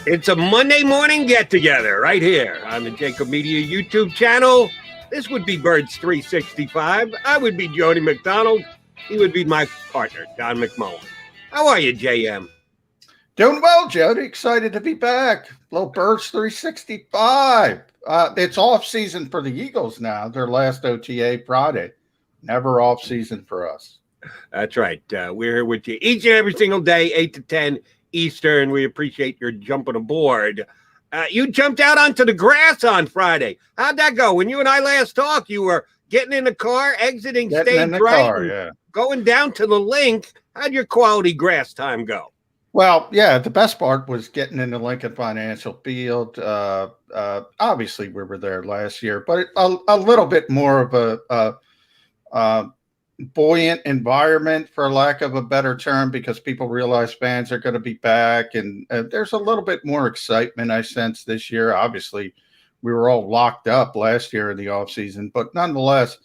It's a Monday morning get-together right here on the JAKIB Media YouTube channel. This would be Birds 365. I would be Jody McDonald. He would be my partner, John McMullen. How are you, JM? Doing well, Jody. Excited to be back. Little Birds 365. It's off season for the Eagles now. Their last OTA Friday. Never off season for us. That's right. We're here with you each and every single day, 8 to 10 Eastern. We appreciate your jumping aboard. You jumped out onto the grass on Friday. How'd that go? When you and I last talked, you were getting in the car, exiting stage right, going down to the link. How'd your quality grass time go? Well, yeah, the best part was getting into Lincoln Financial Field. Obviously, we were there last year, but a little bit more of a buoyant environment, for lack of a better term, because people realize fans are going to be back, and there's a little bit more excitement I sense this year. Obviously, we were all locked up last year in the offseason, but nonetheless,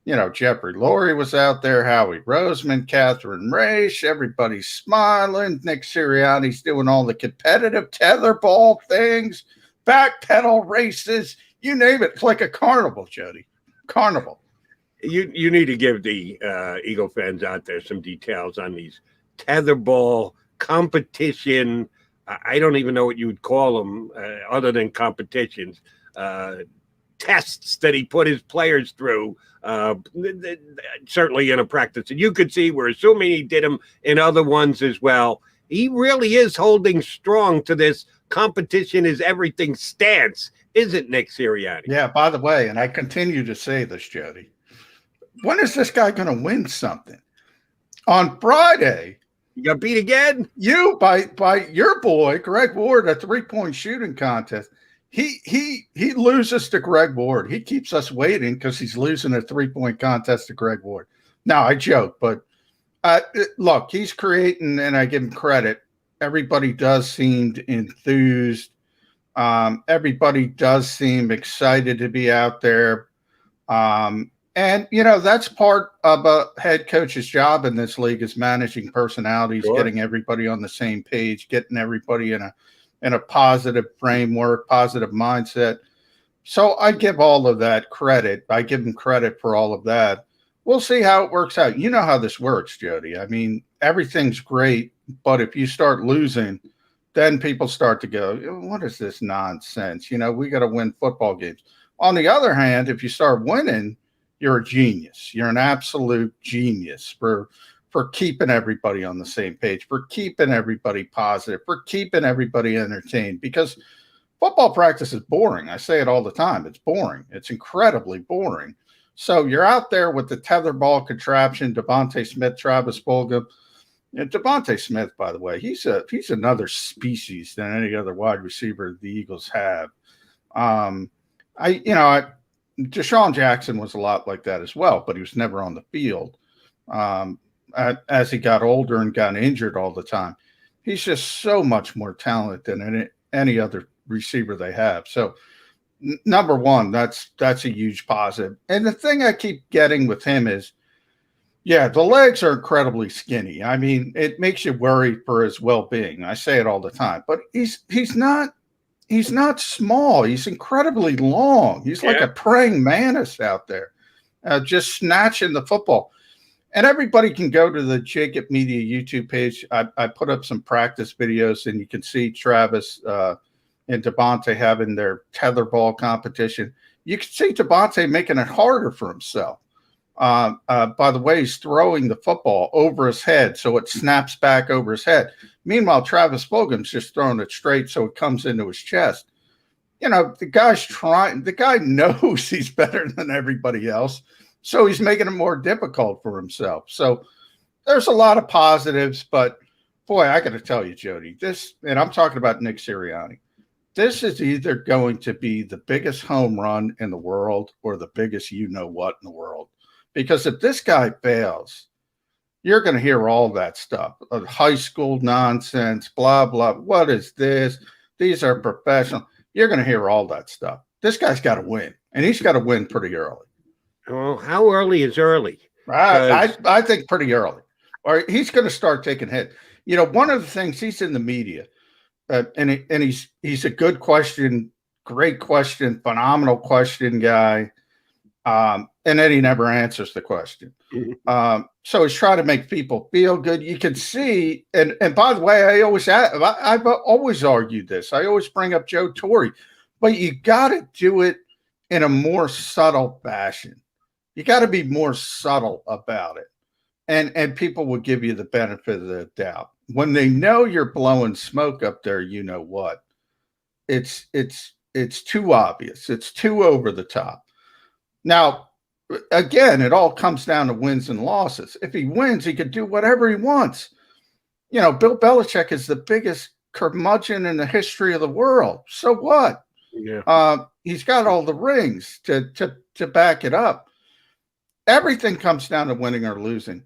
you know, Jeffrey Lurie was out there, Howie Roseman, Catherine Raish, everybody's smiling. Nick Sirianni's doing all the competitive tetherball things, backpedal races, you name it. It's like a carnival, Jody. Carnival. You need to give the Eagle fans out there some details on these tetherball competition. I don't even know what you would call them other than competitions. Tests that he put his players through, certainly in a practice. And you could see, we're assuming he did them in other ones as well. He really is holding strong to this competition is everything stance, isn't Nick Sirianni? Yeah, by the way, and I continue to say this, Jody, when is this guy going to win something? On Friday, you got beat again? You by your boy, Greg Ward, a three-point shooting contest. He loses to Greg Ward. He keeps us waiting because he's losing a three-point contest to Greg Ward. Now, I joke, but look, he's creating, and I give him credit. Everybody does seem enthused. Everybody does seem excited to be out there. And, you know, that's part of a head coach's job in this league is managing personalities, sure, getting everybody on the same page, getting everybody in a positive framework, positive mindset. So I give all of that credit. I give him credit for all of that. We'll see how it works out. You know how this works, Jody. I mean, everything's great, but if you start losing, then people start to go, what is this nonsense? You know, we got to win football games. On the other hand, if you start winning, you're a genius. You're an absolute genius for keeping everybody on the same page, for keeping everybody positive, for keeping everybody entertained, because football practice is boring. I say it all the time. It's boring. It's incredibly boring. So you're out there with the tetherball contraption, Devontae Smith, Travis Fulgham. And Devontae Smith, by the way, he's another species than any other wide receiver the Eagles have. Deshaun Jackson was a lot like that as well, but he was never on the field. As he got older and got injured all the time, he's just so much more talented than any other receiver they have. So, number one, that's a huge positive. And the thing I keep getting with him is, yeah, the legs are incredibly skinny. I mean, it makes you worry for his well-being. I say it all the time, but he's not small. He's incredibly long. He's like a praying mantis out there, just snatching the football. And everybody can go to the JAKIB Media YouTube page. I put up some practice videos, and you can see Travis and Devontae having their tetherball competition. You can see Devontae making it harder for himself. By the way, he's throwing the football over his head, so it snaps back over his head. Meanwhile, Travis Fulgham's just throwing it straight so it comes into his chest. You know, the guy knows he's better than everybody else, so he's making it more difficult for himself. So there's a lot of positives, but boy, I got to tell you, Jody, and I'm talking about Nick Sirianni, this is either going to be the biggest home run in the world or the biggest you-know-what in the world. Because if this guy fails, you're going to hear all that stuff, high school nonsense, blah, blah. What is this? These are professional. You're going to hear all that stuff. This guy's got to win, and he's got to win pretty early. Well, how early is early? I think pretty early. Or he's going to start taking hits. You know, one of the things, he's in the media. and he's a good question, great question, phenomenal question guy. And then he never answers the question. So he's trying to make people feel good. You can see, and by the way, I've always argued this. I always bring up Joe Torre, but you got to do it in a more subtle fashion. You got to be more subtle about it. And people will give you the benefit of the doubt. When they know you're blowing smoke up there, you know what? It's too obvious. It's too over the top. Now, again, it all comes down to wins and losses. If he wins, he could do whatever he wants. You know, Bill Belichick is the biggest curmudgeon in the history of the world. So what? Yeah. He's got all the rings to back it up. Everything comes down to winning or losing.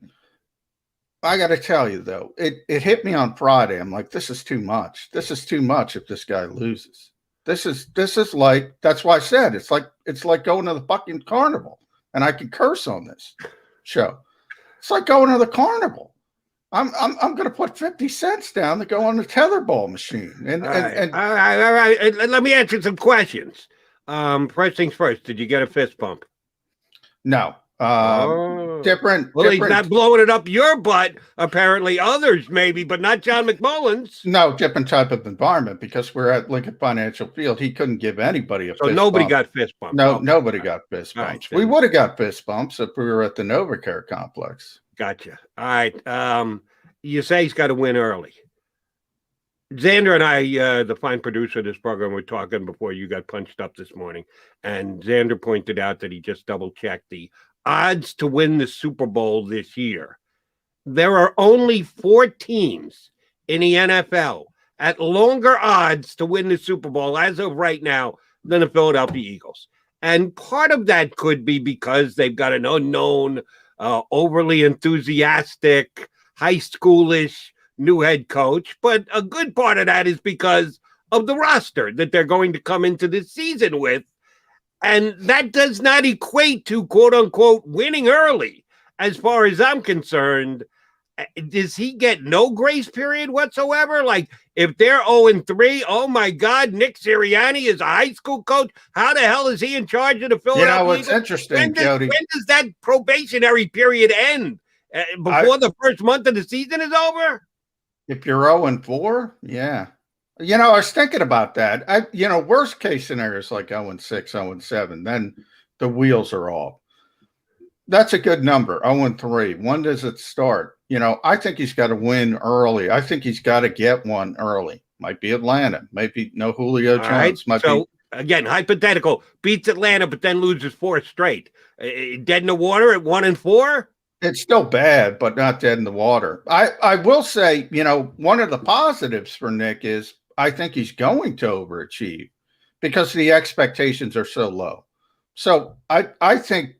I got to tell you, though, it hit me on Friday. I'm like, this is too much. This is too much if this guy loses. This is like, that's why I said it's like going to the fucking carnival. And I can curse on this show. It's like going to the carnival. I'm going to put 50 cents down to go on the tetherball machine. All right. Let me answer some questions. First things first. Did you get a fist bump? No. Different. Well, he's not blowing it up your butt. Apparently, others maybe, but not John McMullen's. No, different type of environment because we're at Lincoln Financial Field. He couldn't give anybody a fist bump. Nobody got fist bumps. No, nobody got fist bumps. Right, we would have got fist bumps if we were at the NovaCare complex. Gotcha. All right. You say he's got to win early. Xander and I, the fine producer of this program, were talking before you got punched up this morning, and Xander pointed out that he just double-checked the odds to win the Super Bowl this year. There are only 4 teams in the NFL at longer odds to win the Super Bowl as of right now than the Philadelphia Eagles. And part of that could be because they've got an unknown, overly enthusiastic, high schoolish new head coach. But a good part of that is because of the roster that they're going to come into this season with. And that does not equate to, quote unquote, winning early. As far as I'm concerned, does he get no grace period whatsoever? Like, if they're 0-3, oh my God, Nick Sirianni is a high school coach. How the hell is he in charge of the Philadelphia Eagles? It's interesting, Jody. When does that probationary period end? Before the first month of the season is over? If you're 0-4, yeah. You know, I was thinking about that. Worst case scenario is like 0-6, 0-7. Then the wheels are off. That's a good number, 0-3. When does it start? You know, I think he's got to win early. I think he's got to get one early. Might be Atlanta. Might be no Julio Jones. Right. Again, hypothetical. Beats Atlanta, but then loses 4 straight. Dead in the water at 1-4? It's still bad, but not dead in the water. I will say, one of the positives for Nick is I think he's going to overachieve because the expectations are so low. So I think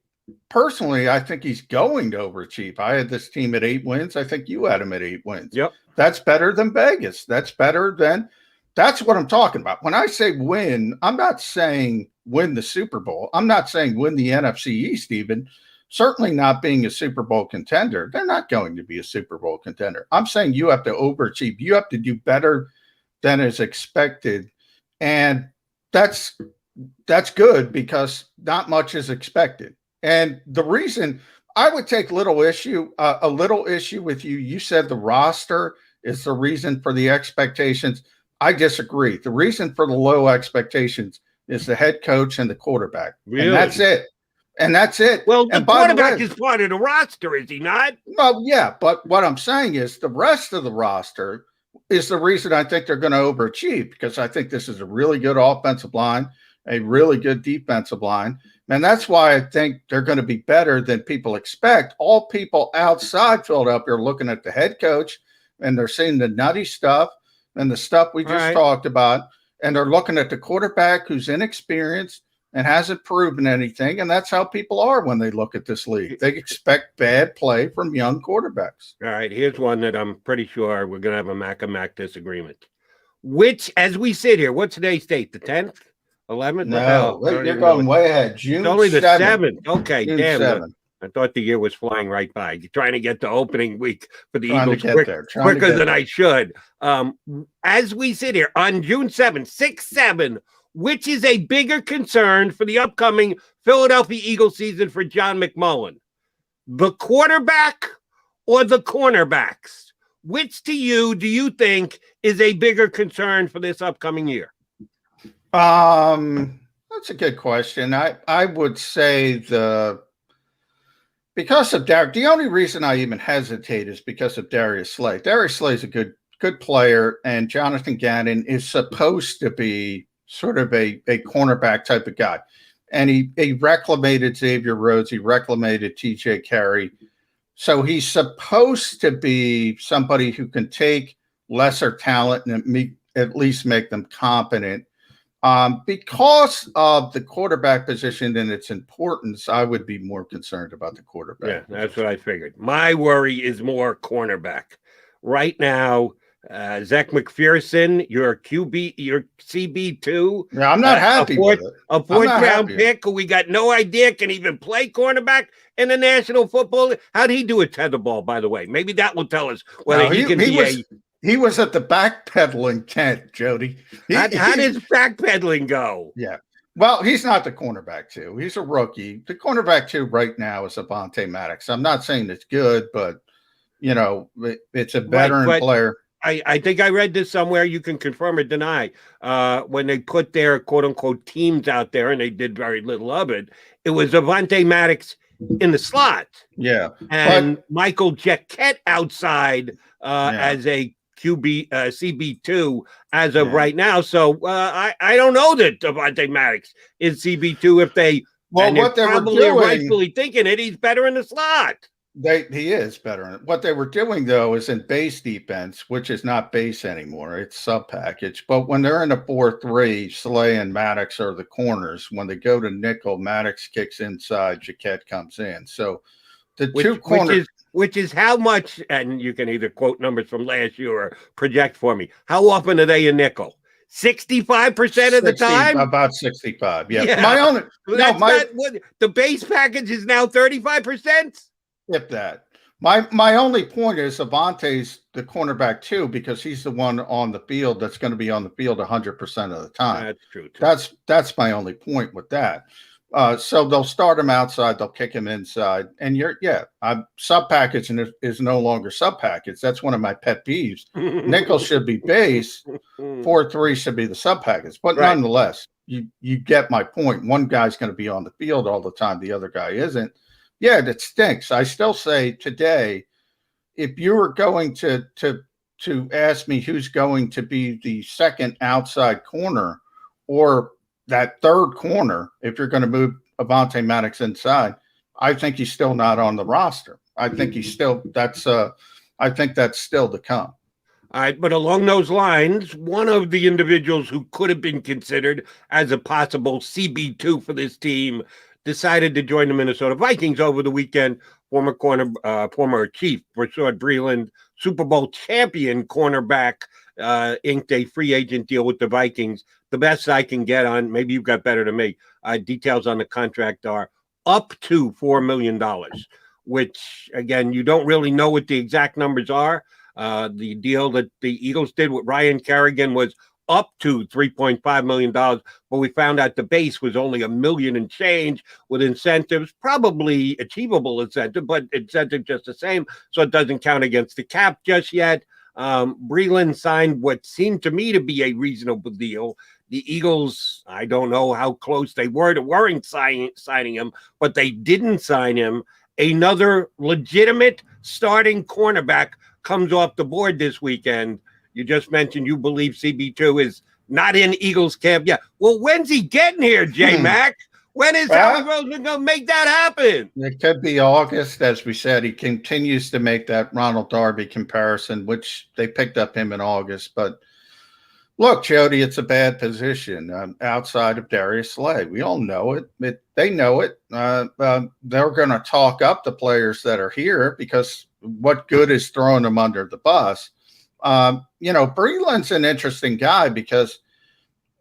personally, I think he's going to overachieve. I had this team at 8 wins. I think you had him at 8 wins. Yep. That's better than Vegas. That's what I'm talking about. When I say win, I'm not saying win the Super Bowl. I'm not saying win the NFC East even. Certainly not being a Super Bowl contender. They're not going to be a Super Bowl contender. I'm saying you have to overachieve. You have to do better than is expected. And that's good because not much is expected. And the reason I would take a little issue with you, you said the roster is the reason for the expectations. I disagree. The reason for the low expectations is the head coach and the quarterback. Really? And that's it. Well, the quarterback is part of the roster, is he not? Well, yeah, but what I'm saying is the rest of the roster is the reason I think they're going to overachieve because I think this is a really good offensive line, a really good defensive line. And that's why I think they're going to be better than people expect. All people outside Philadelphia are looking at the head coach and they're seeing the nutty stuff and the stuff we just talked about. And they're looking at the quarterback who's inexperienced and hasn't proven anything. And that's how people are when they look at this league. They expect bad play from young quarterbacks. All right, here's one that I'm pretty sure we're going to have a Mac disagreement. Which, as we sit here, what's today's date? The 10th? 11th? No, you're going way ahead. June 7th. It's only the 7th. Okay, June damn. 7th. I thought the year was flying right by. You're trying to get to opening week for the Trying to Eagles get there. quicker than I should. As we sit here on June 7th, 6-7, which is a bigger concern for the upcoming Philadelphia Eagles season for John McMullen? The quarterback or the cornerbacks? Which to you do you think is a bigger concern for this upcoming year? That's a good question. I would say because of the only reason I even hesitate is because of Darius Slay. Darius Slay is a good player, and Jonathan Gannon is supposed to be sort of a cornerback type of guy. And he reclamated Xavier Rhodes, he reclamated TJ Carey. So he's supposed to be somebody who can take lesser talent and at least make them competent. Because of the quarterback position and its importance, I would be more concerned about the quarterback. Yeah, that's what I figured. My worry is more cornerback. Right now, Zach McPherson, your QB, your CB2. Yeah, I'm not happy with it. A fourth-round pick who we got no idea can even play cornerback in the National Football League. How'd he do at tetherball, by the way? Maybe that will tell us whether he can be He was at the backpedaling tent, Jody. How does backpedaling go? Yeah. Well, he's not the cornerback two. He's a rookie. The cornerback two right now is Avonte Maddox. I'm not saying it's good, but, it's a veteran player. I think I read this somewhere. You can confirm or deny. When they put their quote-unquote teams out there, and they did very little of it, it was Avonte Maddox in the slot. Yeah. And Michael Jacquet outside as a CB2 as of right now. So I don't know that Avonte Maddox is CB2 if they what they probably were doing, rightfully thinking it, he's better in the slot. He is better. What they were doing, though, is in base defense, which is not base anymore. It's sub-package. But when they're in a 4-3, Slay and Maddox are the corners. When they go to nickel, Maddox kicks inside, Jacquet comes in. So the two corners... Which is how much, and you can either quote numbers from last year or project for me, how often are they in nickel? 65% of the time? About 65, yeah. The base package is now 35%? If that. My only point is Avonte's the cornerback too, because he's the one on the field that's going to be on the field 100% of the time. That's true too. That's my only point with that. So they'll start him outside, they'll kick him inside, and sub package is no longer sub package. That's one of my pet peeves. Nickel should be base, 4-3 should be the sub package. But nonetheless, you get my point. One guy's going to be on the field all the time, the other guy isn't. Yeah, that stinks. I still say today, if you were going to ask me who's going to be the second outside corner or that third corner, if you're going to move Avonte Maddox inside, I think he's still not on the roster. I think I think that's still to come. All right, but along those lines, one of the individuals who could have been considered as a possible CB2 for this team decided to join the Minnesota Vikings over the weekend. Former Chief Rashad Breeland, Super Bowl champion cornerback, inked a free agent deal with the Vikings. The best I can get on, maybe you've got better than me, details on the contract are up to $4 million, which, again, you don't really know what the exact numbers are. The deal that the Eagles did with Ryan Kerrigan was up to $3.5 million, but we found out the base was only $1 million and change with incentives, probably achievable incentive, but incentive just the same, so it doesn't count against the cap just yet. Breeland signed what seemed to me to be a reasonable deal. The Eagles, I don't know how close they weren't signing him, but they didn't sign him. Another legitimate starting cornerback comes off the board this weekend. You just mentioned you believe CB2 is not in Eagles camp yet. Well, when's he getting here, J-Mac? When is Howie Roseman going to make that happen? It could be August, as we said. He continues to make that Ronald Darby comparison, which they picked up him in August. But look, Jody, it's a bad position outside of Darius Slay. We all know it. They know it. They're going to talk up the players that are here because what good is throwing them under the bus? Breeland's an interesting guy because,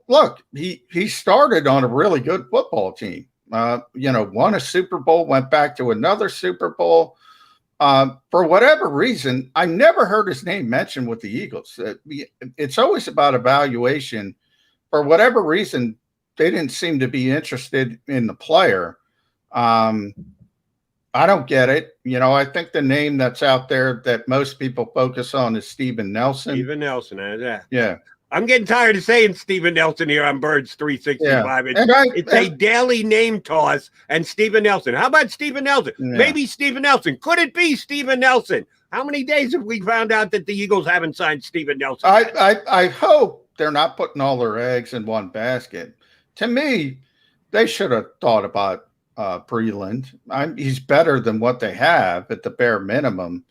look, he started on a really good football team. Won a Super Bowl, went back to another Super Bowl. For whatever reason, I never heard his name mentioned with the Eagles. It's always about evaluation. For whatever reason, they didn't seem to be interested in the player. I don't get it. I think the name that's out there that most people focus on is Steven Nelson. Steven Nelson, yeah. I'm getting tired of saying Steven Nelson here on Birds 365. Yeah. It's a daily name toss, and Steven Nelson. How about Steven Nelson? Yeah. Maybe Steven Nelson. Could it be Steven Nelson? How many days have we found out that the Eagles haven't signed Steven Nelson? I hope they're not putting all their eggs in one basket. To me, they should have thought about Breland. He's better than what they have at the bare minimum.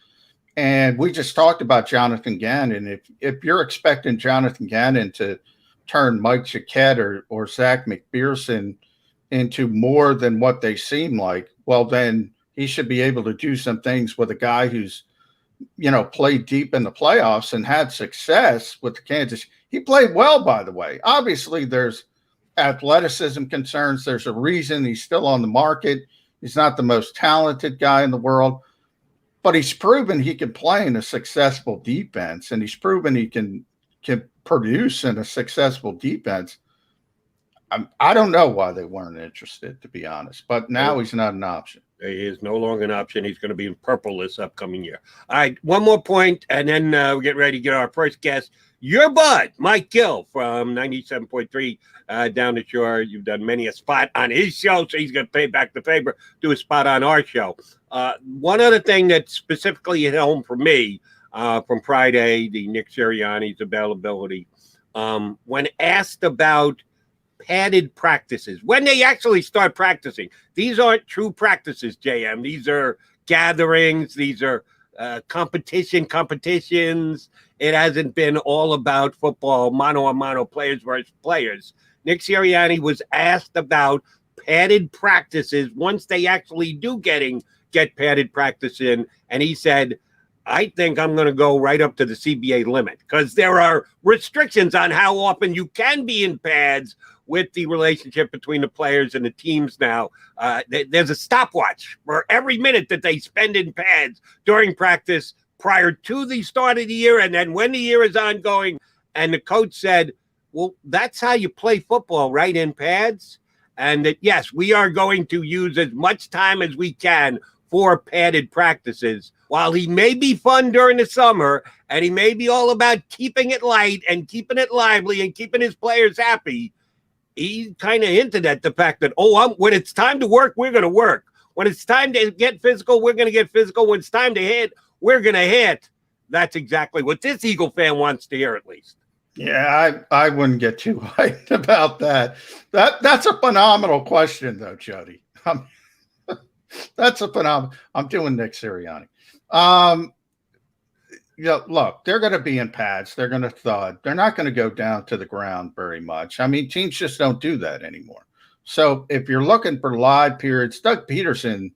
And we just talked about Jonathan Gannon. If you're expecting Jonathan Gannon to turn Mike Jacquet or Zach McPherson into more than what they seem like, well, then he should be able to do some things with a guy who's, played deep in the playoffs and had success with the Kansas. He played well, by the way. Obviously, there's athleticism concerns. There's a reason he's still on the market. He's not the most talented guy in the world. But he's proven he can play in a successful defense, and he's proven he can produce in a successful defense. I don't know why they weren't interested, to be honest. But now he's not an option. He is no longer an option. He's going to be in purple this upcoming year. All right, one more point, and then we'll get ready to get our first guest. Your bud, Mike Gill from 97.3 down the shore. You've done many a spot on his show, so he's going to pay back the favor, do a spot on our show. One other thing that specifically hit home for me from Friday, the Nick Sirianni's availability, when asked about padded practices, when they actually start practicing. These aren't true practices, JM. These are gatherings. These are competitions. It hasn't been all about football, mano-a-mano, players versus players. Nick Sirianni was asked about padded practices once they actually do get padded practice in, and he said, I think I'm going to go right up to the CBA limit because there are restrictions on how often you can be in pads with the relationship between the players and the teams now. There's a stopwatch for every minute that they spend in pads during practice prior to the start of the year and then when the year is ongoing. And the coach said, well, that's how you play football, right, in pads? And that, yes, we are going to use as much time as we can for padded practices. While he may be fun during the summer and he may be all about keeping it light and keeping it lively and keeping his players happy, he kind of hinted at the fact that, when it's time to work, we're going to work. When it's time to get physical, we're going to get physical. When it's time to hit, we're going to hit. That's exactly what this Eagle fan wants to hear, at least. Yeah, I wouldn't get too hyped about that. That's a phenomenal question, though, Jody. That's a phenomenal. I'm doing Nick Sirianni. Look, they're going to be in pads. They're going to thud. They're not going to go down to the ground very much. I mean, teams just don't do that anymore. So if you're looking for live periods, Doug Peterson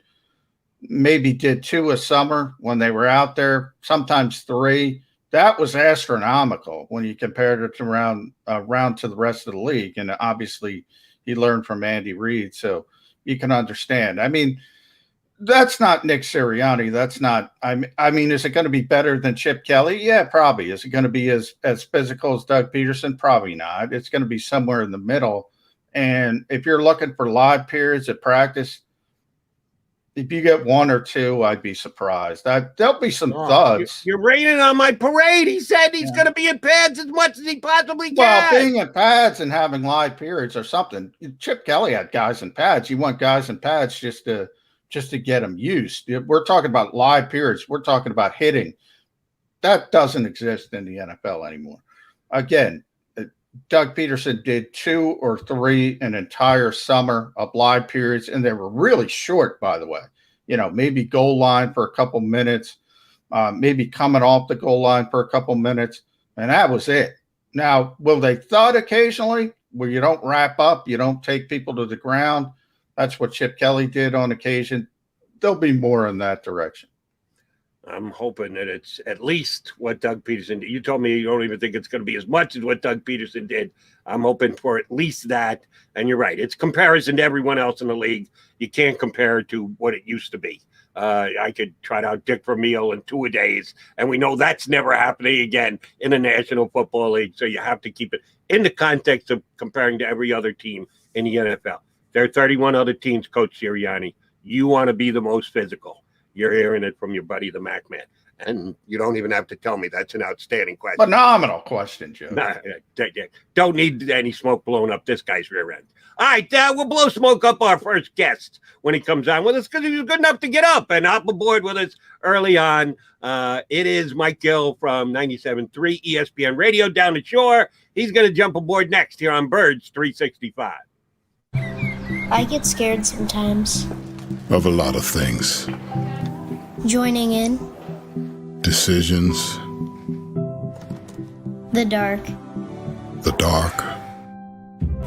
maybe did 2 a summer when they were out there, sometimes 3. That was astronomical when you compared it to around to the rest of the league. And obviously he learned from Andy Reid, so you can understand. I mean, that's not Nick Sirianni. That's not. I mean, is it going to be better than Chip Kelly? Yeah, probably. Is it going to be as physical as Doug Peterson? Probably not. It's going to be somewhere in the middle. And if you're looking for live periods at practice, if you get 1 or 2, I'd be surprised. There'll be some thuds. You're raining on my parade. He said he's going to be in pads as much as he possibly can. Well, being in pads and having live periods or something. Chip Kelly had guys in pads. You want guys in pads just to get them used. We're talking about live periods. We're talking about hitting. That doesn't exist in the NFL anymore. Again, Doug Peterson did 2 or 3 an entire summer of live periods, and they were really short, by the way. Maybe goal line for a couple minutes, maybe coming off the goal line for a couple minutes, and that was it. Now, will they thud occasionally where you don't wrap up, you don't take people to the ground? That's what Chip Kelly did on occasion. There'll be more in that direction. I'm hoping that it's at least what Doug Peterson did. You told me you don't even think it's going to be as much as what Doug Peterson did. I'm hoping for at least that. And you're right. It's comparison to everyone else in the league. You can't compare it to what it used to be. I could trot out Dick Vermeil in 2-a-days, and we know that's never happening again in the National Football League. So you have to keep it in the context of comparing to every other team in the NFL. There are 31 other teams, Coach Sirianni. You want to be the most physical. You're hearing it from your buddy, the Mac Man. And you don't even have to tell me. That's an outstanding question. Phenomenal question, Joe. Don't need any smoke blowing up this guy's rear end. All right, we'll blow smoke up our first guest when he comes on with us because he was good enough to get up and hop aboard with us early on. It is Mike Gill from 97.3 ESPN Radio down the shore. He's going to jump aboard next here on Birds 365. I get scared sometimes. Of a lot of things. Joining in. Decisions. The dark. The dark.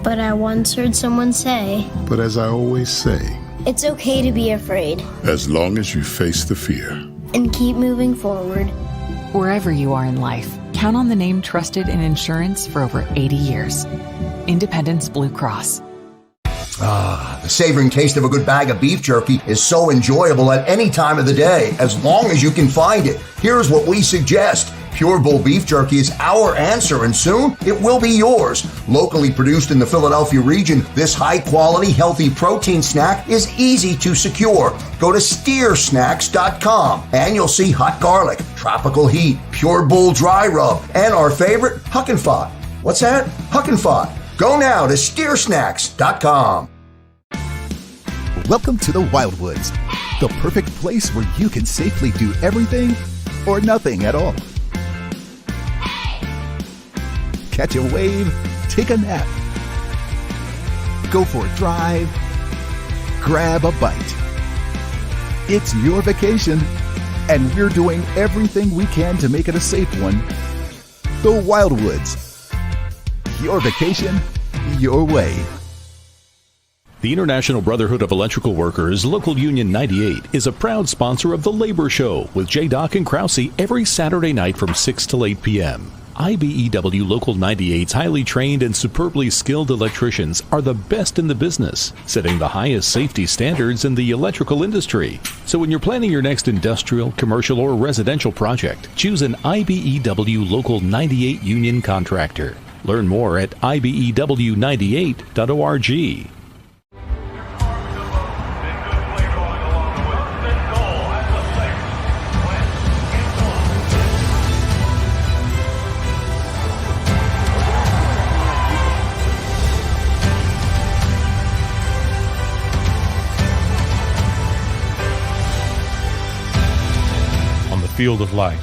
But I once heard someone say, But as I always say, it's okay to be afraid. as long as you face the fear. And keep moving forward. Wherever you are in life, count on the name trusted in insurance for over 80 years. Independence Blue Cross. The savoring taste of a good bag of beef jerky is so enjoyable at any time of the day, as long as you can find it. Here's what we suggest. Pure Bull Beef Jerky is our answer, and soon it will be yours. Locally produced in the Philadelphia region, this high-quality, healthy protein snack is easy to secure. Go to steersnacks.com, and you'll see hot garlic, tropical heat, Pure Bull dry rub, and our favorite, Huck and Fod. What's that? Huck and Fod. Go now to steersnacks.com. Welcome to the Wildwoods, the perfect place where you can safely do everything or nothing at all. Catch a wave, take a nap, go for a drive, grab a bite. It's your vacation, and we're doing everything we can to make it a safe one. The Wildwoods. Your vacation, your way. The International Brotherhood of Electrical Workers, Local Union 98, is a proud sponsor of The Labor Show with J. Doc and Krause every Saturday night from 6 to 8 p.m. IBEW Local 98's highly trained and superbly skilled electricians are the best in the business, setting the highest safety standards in the electrical industry. So when you're planning your next industrial, commercial, or residential project, choose an IBEW Local 98 union contractor. Learn more at ibew98.org. Field of life,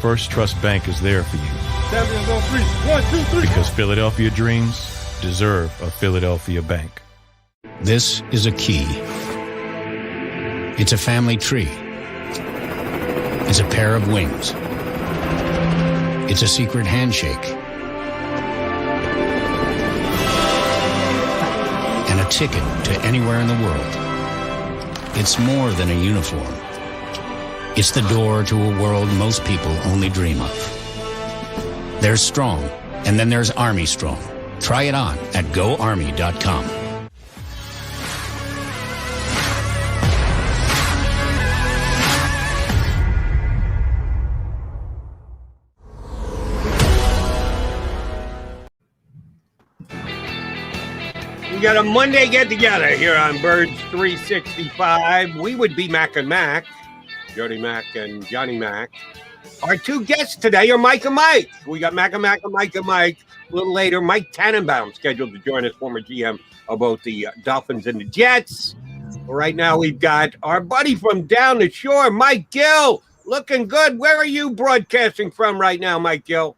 First Trust Bank is there for you. 7 on 3. 1, 2, 3. Because Philadelphia dreams deserve a Philadelphia bank. This is a key. It's a family tree. It's a pair of wings. It's a secret handshake. And a ticket to anywhere in the world. It's more than a uniform. It's the door to a world most people only dream of. There's Strong, and then there's Army Strong. Try it on at GoArmy.com. We got a Monday get-together here on Birds 365. We would be Mac and Mac. Jody Mack and Johnny Mack. Our two guests today are Mike and Mike. We got Mac and Mac and Mike and Mike. A little later, Mike Tannenbaum scheduled to join us, former GM of both the Dolphins and the Jets. Right now, we've got our buddy from down the shore, Mike Gill, looking good. Where are you broadcasting from right now, Mike Gill?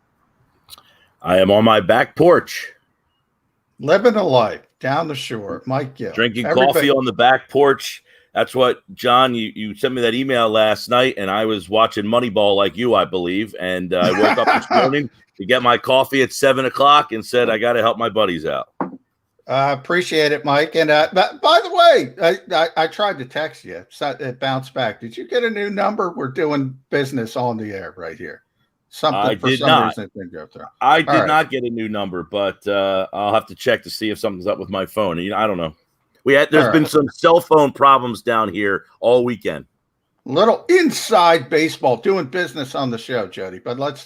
I am on my back porch. Living a life down the shore, Mike Gill. Drinking coffee on the back porch. That's what, John, you sent me that email last night, and I was watching Moneyball like you, I believe. And I woke up this morning to get my coffee at 7 o'clock and said, I got to help my buddies out. Appreciate it, Mike. And by the way, I tried to text you. So it bounced back. Did you get a new number? We're doing business on the air right here. I For did some not. reason it didn't go through. I did not get a new number, but I'll have to check to see if something's up with my phone. I don't know. There's been some cell phone problems down here all weekend. Little inside baseball, doing business on the show, Jody. But let's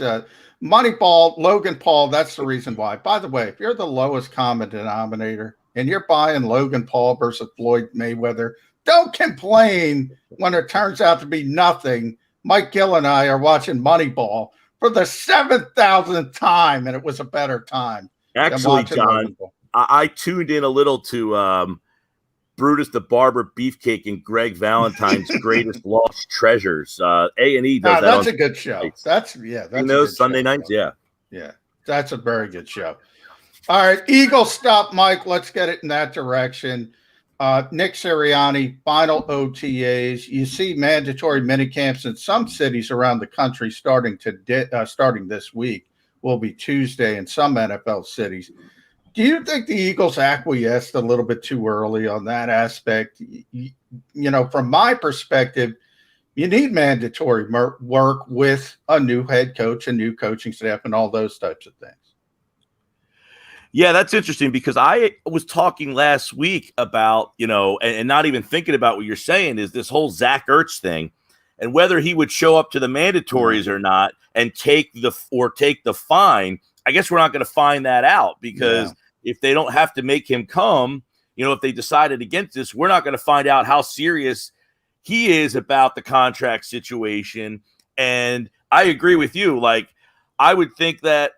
Moneyball, Logan Paul. That's the reason why. By the way, if you're the lowest common denominator and you're buying Logan Paul versus Floyd Mayweather, don't complain when it turns out to be nothing. Mike Gill and I are watching Moneyball for the 7,000th time, and it was a better time. Actually, John, I tuned in a little to Brutus the Barber Beefcake and Greg Valentine's Greatest Lost Treasures. A&E does that. That's a good show. That's those Sunday nights. Yeah, that's a very good show. All right, Eagles stop, Mike. Let's get it in that direction. Nick Sirianni, final OTAs. You see mandatory minicamps in some cities around the country starting this week. Will be Tuesday in some NFL cities. Do you think the Eagles acquiesced a little bit too early on that aspect? From my perspective, you need mandatory work with a new head coach, a new coaching staff, and all those types of things. Yeah, that's interesting because I was talking last week about, and not even thinking about what you're saying is this whole Zach Ertz thing and whether he would show up to the mandatories or not and take the fine. I guess we're not going to find that out because if they don't have to make him come, if they decided against this, we're not going to find out how serious he is about the contract situation. And I agree with you. Like, I would think that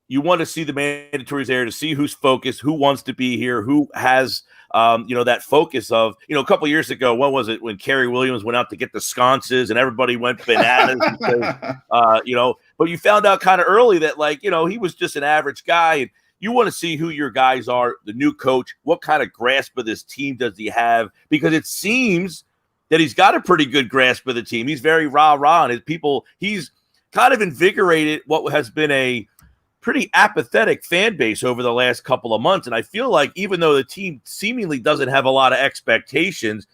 you want to see the mandatories there to see who's focused, who wants to be here, who has, that focus of, a couple of years ago, what was it when Kerry Williams went out to get the sconces and everybody went bananas because, but you found out kind of early that he was just an average guy. And you want to see who your guys are, the new coach, what kind of grasp of this team does he have? Because it seems that he's got a pretty good grasp of the team. He's very rah-rah, and his people, he's kind of invigorated what has been a pretty apathetic fan base over the last couple of months. And I feel like even though the team seemingly doesn't have a lot of expectations,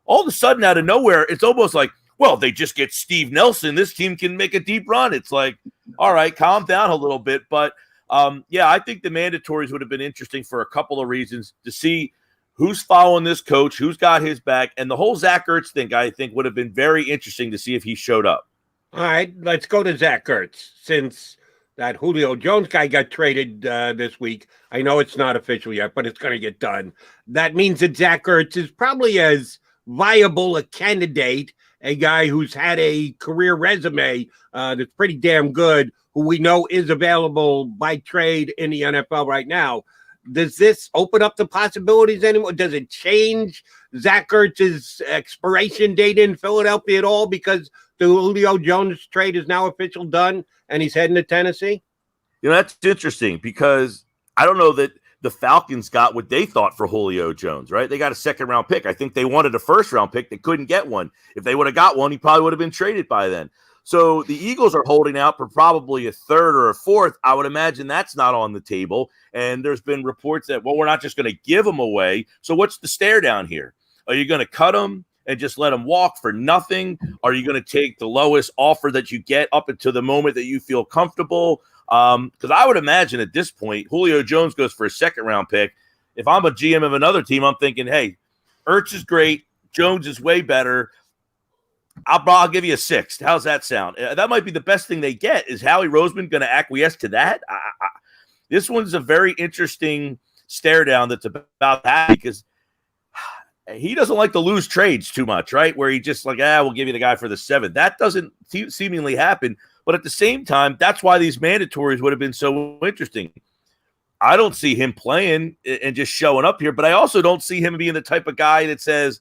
all of a sudden out of nowhere, it's almost like, well, they just get Steve Nelson. This team can make a deep run. It's like, all right, calm down a little bit. But I think the mandatories would have been interesting for a couple of reasons to see who's following this coach, who's got his back. And the whole Zach Ertz thing, I think, would have been very interesting to see if he showed up. All right, let's go to Zach Ertz. Since that Julio Jones guy got traded this week, I know it's not official yet, but it's going to get done. That means that Zach Ertz is probably as viable a candidate, a guy who's had a career resume that's pretty damn good, who we know is available by trade in the NFL right now. Does this open up the possibilities anymore? Does it change Zach Ertz's expiration date in Philadelphia at all because the Julio Jones trade is now official done and he's heading to Tennessee? That's interesting because I don't know that the Falcons got what they thought for Julio Jones, right? They got a second-round pick. I think they wanted a first-round pick. They couldn't get one. If they would have got one, he probably would have been traded by then. So the Eagles are holding out for probably a third or a fourth. I would imagine that's not on the table. And there's been reports that, well, we're not just going to give him away. So what's the stare down here? Are you going to cut him and just let him walk for nothing? Are you going to take the lowest offer that you get up until the moment that you feel comfortable? Because I would imagine at this point, Julio Jones goes for a second-round pick. If I'm a GM of another team, I'm thinking, hey, Ertz is great. Jones is way better. I'll give you a sixth. How's that sound? That might be the best thing they get. Is Howie Roseman going to acquiesce to that? This one's a very interesting stare down that's about that because he doesn't like to lose trades too much, right? Where he just like, we'll give you the guy for the seventh. That doesn't seemingly happen. But at the same time, that's why these mandatories would have been so interesting. I don't see him playing and just showing up here, but I also don't see him being the type of guy that says,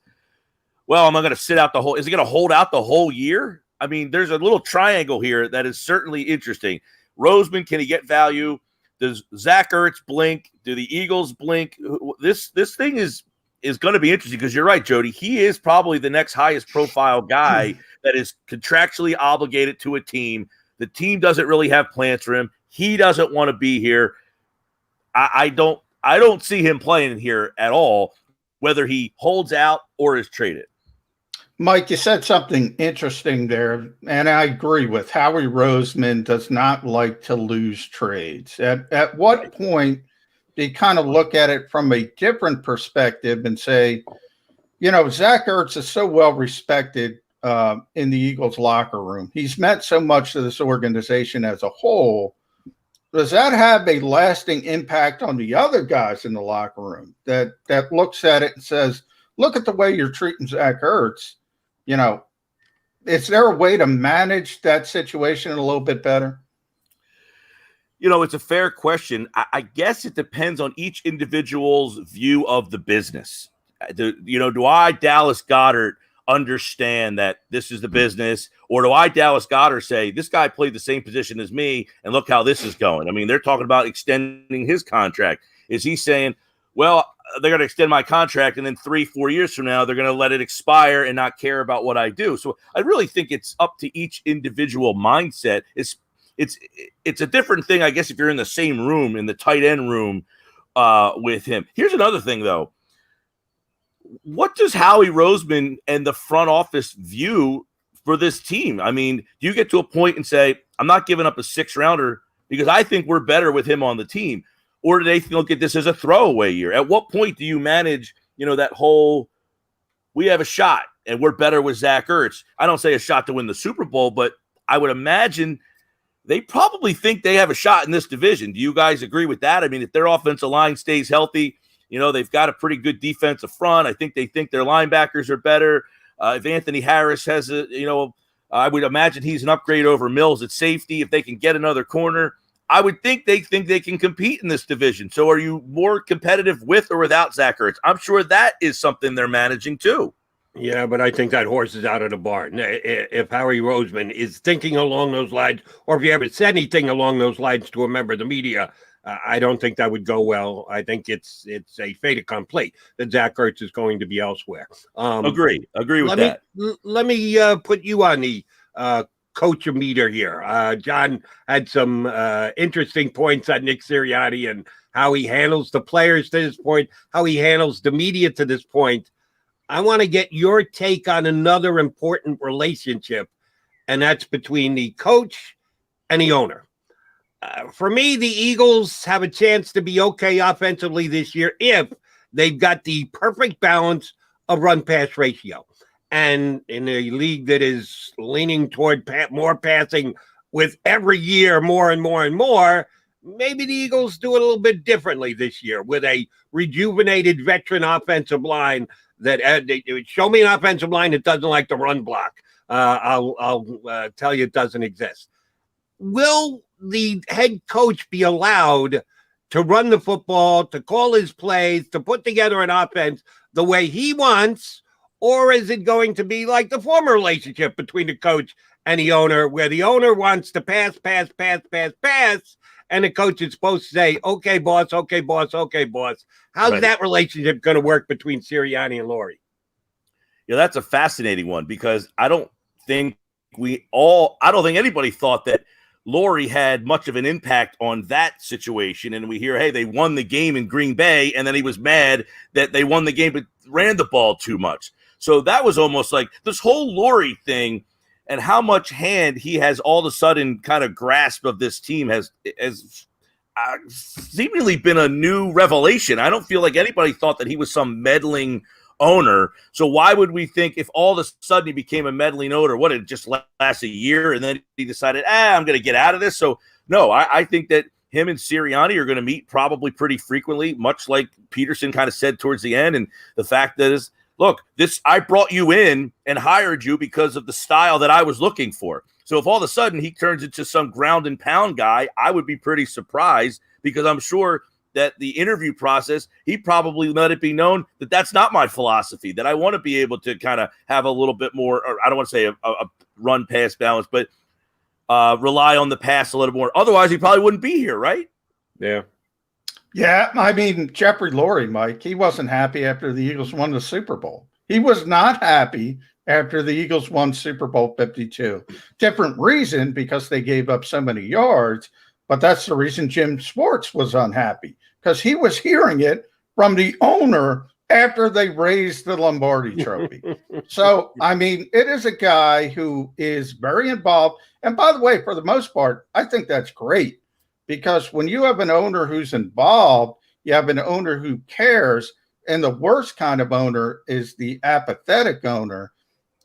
well, am I going to sit out the whole – is he going to hold out the whole year? I mean, there's a little triangle here that is certainly interesting. Roseman, can he get value? Does Zach Ertz blink? Do the Eagles blink? This thing is going to be interesting because you're right, Jody. He is probably the next highest profile guy that is contractually obligated to a team. The team doesn't really have plans for him. He doesn't want to be here. I don't I don't see him playing here at all, whether he holds out or is traded. Mike, you said something interesting there, and I agree with Howie Roseman does not like to lose trades. At what point do you kind of look at it from a different perspective and say, Zach Ertz is so well respected in the Eagles locker room. He's meant so much to this organization as a whole. Does that have a lasting impact on the other guys in the locker room that looks at it and says, look at the way you're treating Zach Ertz? Is there a way to manage that situation a little bit better? It's a fair question. I guess it depends on each individual's view of the business. Do I, Dallas Goedert, understand that this is the business, or do I, Dallas Goedert, say this guy played the same position as me and look how this is going? I mean, they're talking about extending his contract. Is he saying, well, they're going to extend my contract and then 3-4 years from now, they're going to let it expire and not care about what I do? So I really think it's up to each individual mindset. It's a different thing, I guess, if you're in the same room, in the tight end room with him. Here's another thing, though. What does Howie Roseman and the front office view for this team? I mean, do you get to a point and say, I'm not giving up a 6-rounder because I think we're better with him on the team? Or do they look at this as a throwaway year? At what point do you manage, that whole, we have a shot and we're better with Zach Ertz? I don't say a shot to win the Super Bowl, but I would imagine they probably think they have a shot in this division. Do you guys agree with that? I mean, if their offensive line stays healthy, they've got a pretty good defensive front. I think they think their linebackers are better. If Anthony Harris has I would imagine he's an upgrade over Mills at safety. If they can get another corner, I would think they can compete in this division. So are you more competitive with or without Zach Ertz? I'm sure that is something they're managing too. Yeah, but I think that horse is out of the barn. If Howie Roseman is thinking along those lines, or if you ever said anything along those lines to a member of the media, I don't think that would go well. I think it's a fait accompli that Zach Ertz is going to be elsewhere. Agree with that. Let me put you on the coach-o-meter here. John had some interesting points on Nick Sirianni and how he handles the players to this point, how he handles the media to this point. I want to get your take on another important relationship, and that's between the coach and the owner. For me, the Eagles have a chance to be okay offensively this year if they've got the perfect balance of run-pass ratio. And in a league that is leaning toward more passing with every year, more and more and more, maybe the Eagles do it a little bit differently this year with a rejuvenated veteran offensive line that show me an offensive line that doesn't like the run block. I'll tell you it doesn't exist. Will the head coach be allowed to run the football, to call his plays, to put together an offense the way he wants? Or is it going to be like the former relationship between the coach and the owner, where the owner wants to pass, and the coach is supposed to say, okay, boss, okay, boss, okay, boss. How's that relationship going to work between Sirianni and Laurie? Yeah, that's a fascinating one, because I don't think anybody thought that Laurie had much of an impact on that situation. And we hear, hey, they won the game in Green Bay, and then he was mad that they won the game but ran the ball too much. So that was almost like this whole Laurie thing, and how much hand he has all of a sudden kind of grasp of this team has seemingly been a new revelation. I don't feel like anybody thought that he was some meddling owner. So why would we think, if all of a sudden he became a meddling owner, what, it just lasts a year and then he decided, I'm going to get out of this? So no, I think that him and Sirianni are going to meet probably pretty frequently, much like Peterson kind of said towards the end. And the fact that is, look, I brought you in and hired you because of the style that I was looking for. So if all of a sudden he turns into some ground and pound guy, I would be pretty surprised, because I'm sure that the interview process, he probably let it be known that that's not my philosophy, that I want to be able to kind of have a little bit more, or I don't want to say a run pass balance, but rely on the pass a little more. Otherwise, he probably wouldn't be here, right? Yeah. Yeah, I mean, Jeffrey Lurie, Mike, he wasn't happy after the Eagles won the Super Bowl. He was not happy after the Eagles won Super Bowl 52. Different reason, because they gave up so many yards, But that's the reason Jim Sports was unhappy, because he was hearing it from the owner after they raised the Lombardi Trophy. So, I mean, it is a guy who is very involved. And by the way, for the most part, I think that's great, because when you have an owner who's involved, you have an owner who cares, and the worst kind of owner is the apathetic owner.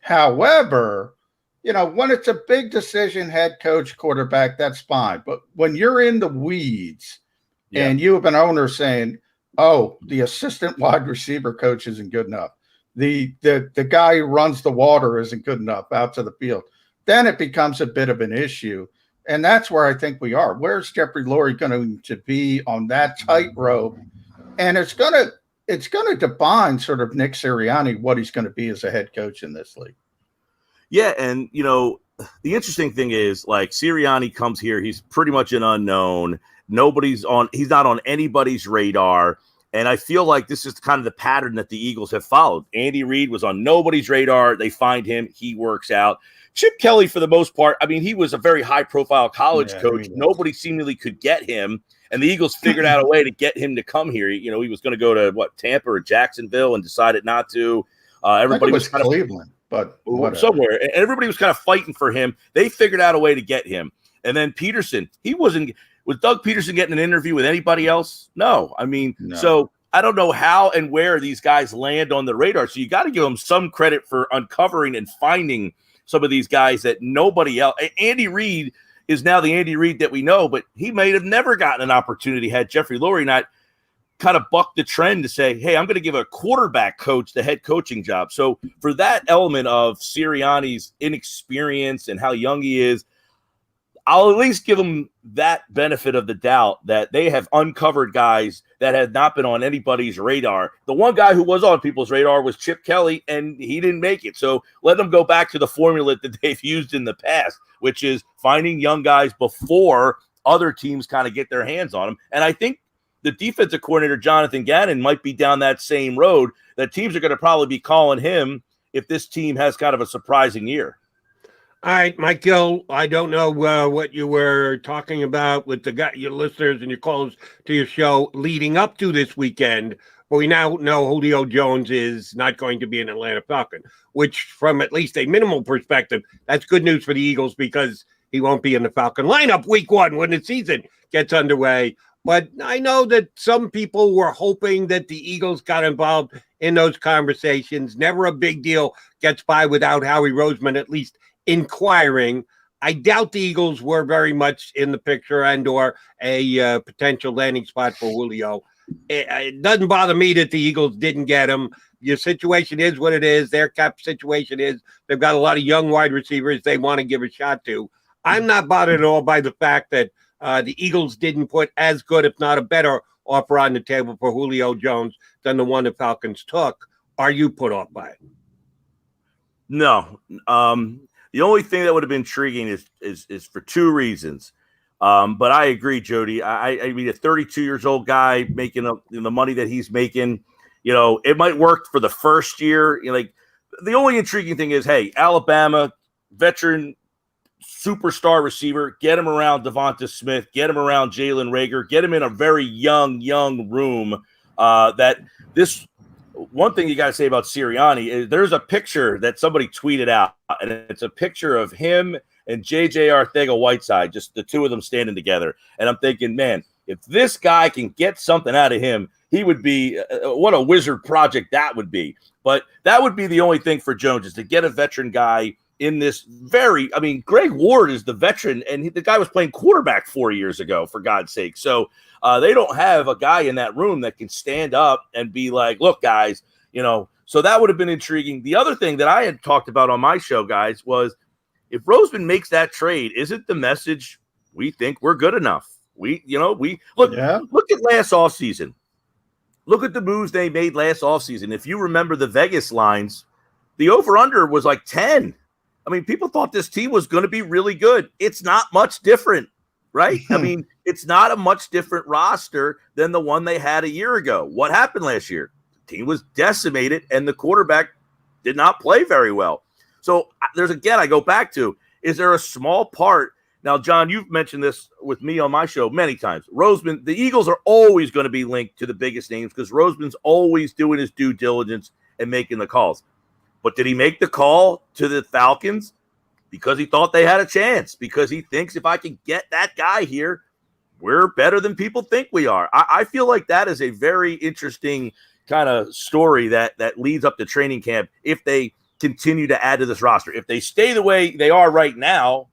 However, you know, when it's a big decision, head coach, quarterback, that's fine. But when you're in the weeds and you have an owner saying, oh, the assistant wide receiver coach isn't good enough, the guy who runs the water isn't good enough out to the field, then it becomes a bit of an issue. And that's where I think we are. Where's Jeffrey Lurie going to be on that tightrope? And it's going to define sort of Nick Sirianni, what he's going to be as a head coach in this league. Yeah, and, you know, the interesting thing is, like, Sirianni comes here. He's pretty much an unknown. He's not on anybody's radar. And I feel like this is kind of the pattern that the Eagles have followed. Andy Reid was on nobody's radar. They find him. He works out. Chip Kelly, for the most part, I mean, he was a very high-profile college coach. Nobody seemingly could get him. And the Eagles figured out a way to get him to come here. You know, he was going to go to, Tampa or Jacksonville, and decided not to. Everybody was kind Cleveland. But somewhere, and everybody was kind of fighting for him. They figured out a way to get him. And then Peterson, was Doug Peterson getting an interview with anybody else? No. I mean, So I don't know how and where these guys land on the radar. So you got to give them some credit for uncovering and finding some of these guys that nobody else. Andy Reid is now the Andy Reid that we know, but he may have never gotten an opportunity had Jeffrey Lurie not kind of buck the trend to say, hey, I'm going to give a quarterback coach the head coaching job. So for that element of Sirianni's inexperience and how young he is, I'll at least give him that benefit of the doubt that they have uncovered guys that had not been on anybody's radar. The one guy who was on people's radar was Chip Kelly, and he didn't make it. So let them go back to the formula that they've used in the past, which is finding young guys before other teams kind of get their hands on them. And I think the defensive coordinator, Jonathan Gannon, might be down that same road, that teams are going to probably be calling him if this team has kind of a surprising year. All right, Mike Gill, I don't know what you were talking about with your listeners and your callers to your show leading up to this weekend, but we now know Julio Jones is not going to be an Atlanta Falcon, which from at least a minimal perspective, that's good news for the Eagles because he won't be in the Falcon lineup week one when the season gets underway. But I know that some people were hoping that the Eagles got involved in those conversations. Never a big deal gets by without Howie Roseman at least inquiring. I doubt the Eagles were very much in the picture and or a potential landing spot for Julio. It doesn't bother me that the Eagles didn't get him. Your situation is what it is. Their cap situation is they've got a lot of young wide receivers they want to give a shot to. I'm not bothered at all by the fact that the Eagles didn't put as good, if not a better, offer on the table for Julio Jones than the one the Falcons took. Are you put off by it? No. The only thing that would have been intriguing is for two reasons. But I agree, Jody. I mean, a 32 years old guy making the money that he's making, you know, it might work for the first year. You know, like the only intriguing thing is, hey, Alabama, veteran superstar receiver, get him around Devonta Smith, get him around Jalen Reagor, get him in a very young room. That this one thing you got to say about Sirianni is there's a picture that somebody tweeted out, and it's a picture of him and J.J. Arcega-Whiteside, just the two of them standing together. And I'm thinking, man, if this guy can get something out of him, he would be what a wizard project that would be. But that would be the only thing for Jones, is to get a veteran guy in this Greg Ward is the veteran, and the guy was playing quarterback 4 years ago, for God's sake. So they don't have a guy in that room that can stand up and be like, look, guys, you know, so that would have been intriguing. The other thing that I had talked about on my show, guys, was if Roseman makes that trade, isn't the message we think we're good enough? Look at last offseason. Look at the moves they made last offseason. If you remember the Vegas lines, the over-under was like 10. I mean, people thought this team was going to be really good. It's not much different, right? I mean, it's not a much different roster than the one they had a year ago. What happened last year? The team was decimated, and the quarterback did not play very well. So I go back to, is there a small part? Now, John, you've mentioned this with me on my show many times. Roseman, the Eagles are always going to be linked to the biggest names because Roseman's always doing his due diligence and making the calls. But did he make the call to the Falcons because he thought they had a chance? Because he thinks if I can get that guy here, we're better than people think we are. I feel like that is a very interesting kind of story that leads up to training camp if they continue to add to this roster. If they stay the way they are right now,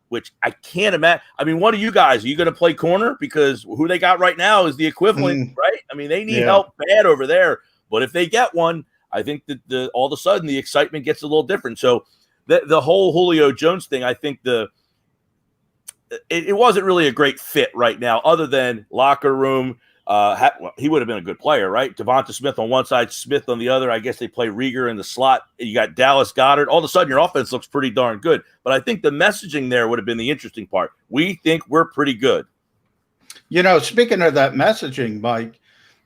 which I can't imagine. I mean, what are you guys? Are you going to play corner? Because who they got right now is the equivalent, right? I mean, they need help bad over there. But if they get one, I think that all of a sudden the excitement gets a little different. So the whole Julio Jones thing, I think it wasn't really a great fit right now, other than locker room. He would have been a good player, right? Devonta Smith on one side, Smith on the other. I guess they play Rieger in the slot. You got Dallas Goedert. All of a sudden, your offense looks pretty darn good. But I think the messaging there would have been the interesting part. We think we're pretty good. You know, speaking of that messaging, Mike,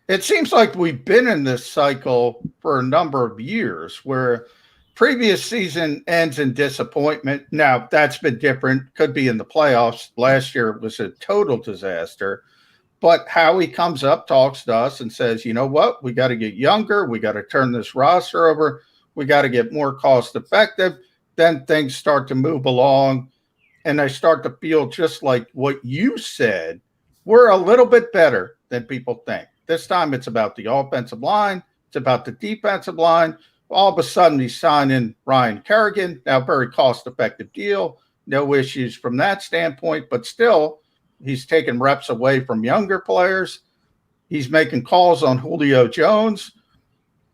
it seems like we've been in this cycle for a number of years where previous season ends in disappointment. Now, that's been different. Could be in the playoffs. Last year it was a total disaster. But Howie comes up, talks to us, and says, you know what? We got to get younger. We got to turn this roster over. We got to get more cost effective. Then things start to move along, and I start to feel just like what you said. We're a little bit better than people think. This time it's about the offensive line. It's about the defensive line. All of a sudden he's signing Ryan Kerrigan. Now, very cost-effective deal. No issues from that standpoint, but still – he's taking reps away from younger players. He's making calls on Julio Jones.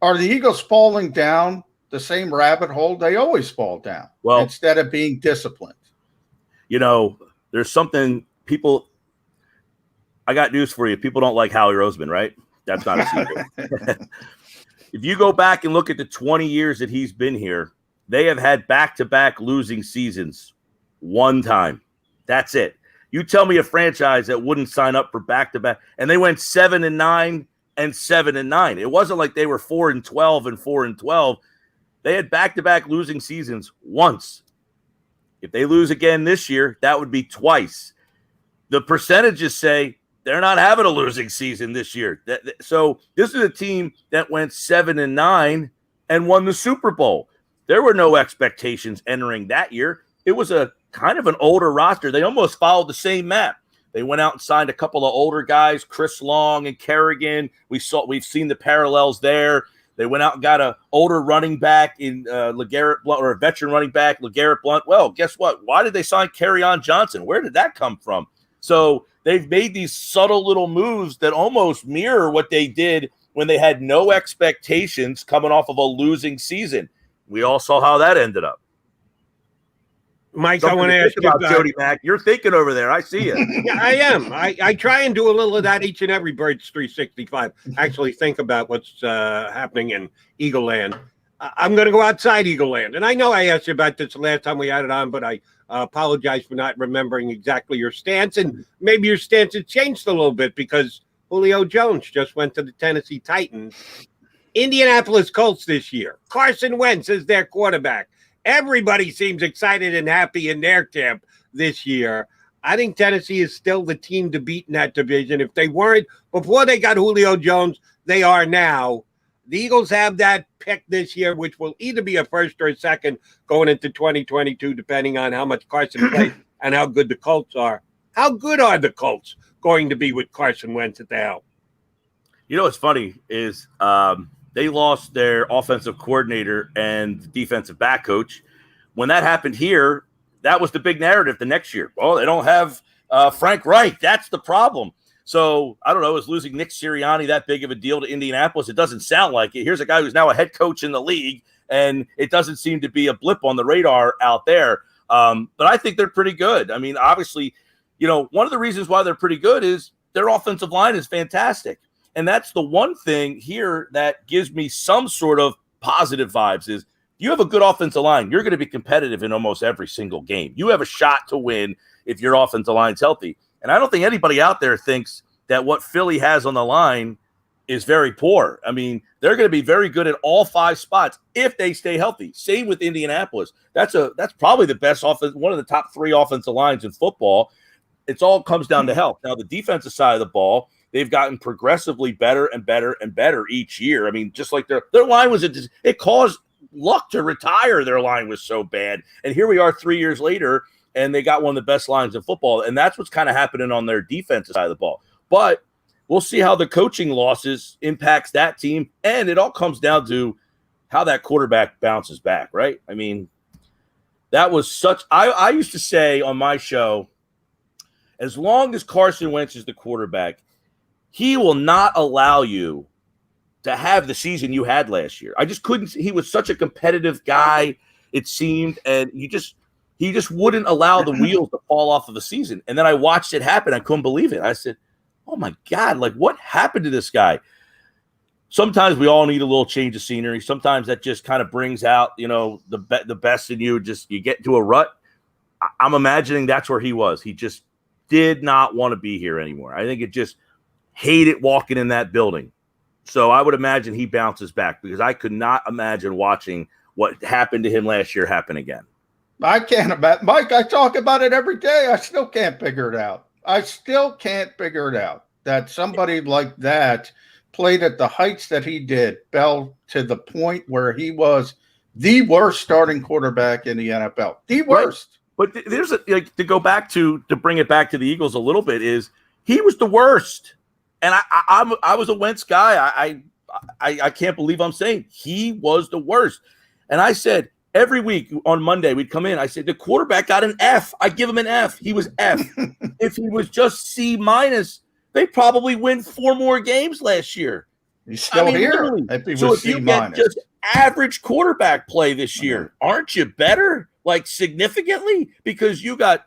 Are the Eagles falling down the same rabbit hole they always fall down? Well, instead of being disciplined. You know, there's something people – I got news for you. People don't like Howie Roseman, right? That's not a secret. If you go back and look at the 20 years that he's been here, they have had back-to-back losing seasons one time. That's it. You tell me a franchise that wouldn't sign up for back-to-back, and they went 7-9 and 7-9. It wasn't like they were 4-12 and 4-12. They had back-to-back losing seasons once. If they lose again this year, that would be twice. The percentages say they're not having a losing season this year. So this is a team that went 7-9 and won the Super Bowl. There were no expectations entering that year. It was a kind of an older roster. They almost followed the same map. They went out and signed a couple of older guys, Chris Long and Kerrigan. We've seen the parallels there. They went out and got an older running back in LeGarrette Blount, or a veteran running back, LeGarrette Blount. Well, guess what? Why did they sign Kerryon Johnson? Where did that come from? So they've made these subtle little moves that almost mirror what they did when they had no expectations coming off of a losing season. We all saw how that ended up. Mike, I want to ask you about Jody Mack. You're thinking over there. I see you. Yeah, I am. I try and do a little of that each and every Birds 365. Actually think about what's happening in Eagle Land. I'm going to go outside Eagle Land. And I know I asked you about this the last time we had it on, but I apologize for not remembering exactly your stance. And maybe your stance has changed a little bit because Julio Jones just went to the Tennessee Titans. Indianapolis Colts this year. Carson Wentz is their quarterback. Everybody seems excited and happy in their camp this year. I think Tennessee is still the team to beat in that division. If they weren't before they got Julio Jones, they are now. The Eagles have that pick this year, which will either be a first or a second going into 2022, depending on how much Carson plays and how good the Colts are. How good are the Colts going to be with Carson Wentz at the helm? You know what's funny is they lost their offensive coordinator and defensive back coach. When that happened here, that was the big narrative the next year. Well, they don't have Frank Reich. That's the problem. So, I don't know, is losing Nick Sirianni that big of a deal to Indianapolis? It doesn't sound like it. Here's a guy who's now a head coach in the league, and it doesn't seem to be a blip on the radar out there. But I think they're pretty good. I mean, obviously, you know, one of the reasons why they're pretty good is their offensive line is fantastic. And that's the one thing here that gives me some sort of positive vibes is you have a good offensive line. You're going to be competitive in almost every single game. You have a shot to win if your offensive line's healthy. And I don't think anybody out there thinks that what Philly has on the line is very poor. I mean, they're going to be very good at all 5 spots if they stay healthy. Same with Indianapolis. That's probably the best offense, one of the top 3 offensive lines in football. It's all comes down to health. Now, the defensive side of the ball, they've gotten progressively better and better and better each year. I mean, just like their line was, it caused Luck to retire. Their line was so bad. And here we are 3 years later, and they got one of the best lines in football. And that's what's kind of happening on their defensive side of the ball. But we'll see how the coaching losses impacts that team. And it all comes down to how that quarterback bounces back, right? I mean, that was such – I used to say on my show, as long as Carson Wentz is the quarterback, he will not allow you to have the season you had last year. I just couldn't – he was such a competitive guy, it seemed, and he just wouldn't allow the wheels to fall off of the season. And then I watched it happen. I couldn't believe it. I said, oh, my God, like what happened to this guy? Sometimes we all need a little change of scenery. Sometimes that just kind of brings out, the best in you. Just you get into a rut. I'm imagining that's where he was. He just did not want to be here anymore. I think it just hated walking in that building. So I would imagine he bounces back because I could not imagine watching what happened to him last year happen again. I can't imagine. Mike, I talk about it every day. I still can't figure it out. That somebody like that played at the heights that he did, fell to the point where he was the worst starting quarterback in the NFL. The worst. Right. But there's to go back to bring it back to the Eagles a little bit is he was the worst. And I was a Wentz guy. I can't believe I'm saying he was the worst. And I said every week on Monday we'd come in. I said the quarterback got an F. I give him an F. He was F. If he was just C-, they probably win 4 more games last year. He's still here. If you get just average quarterback play this year, aren't you better? Like significantly? Because you got,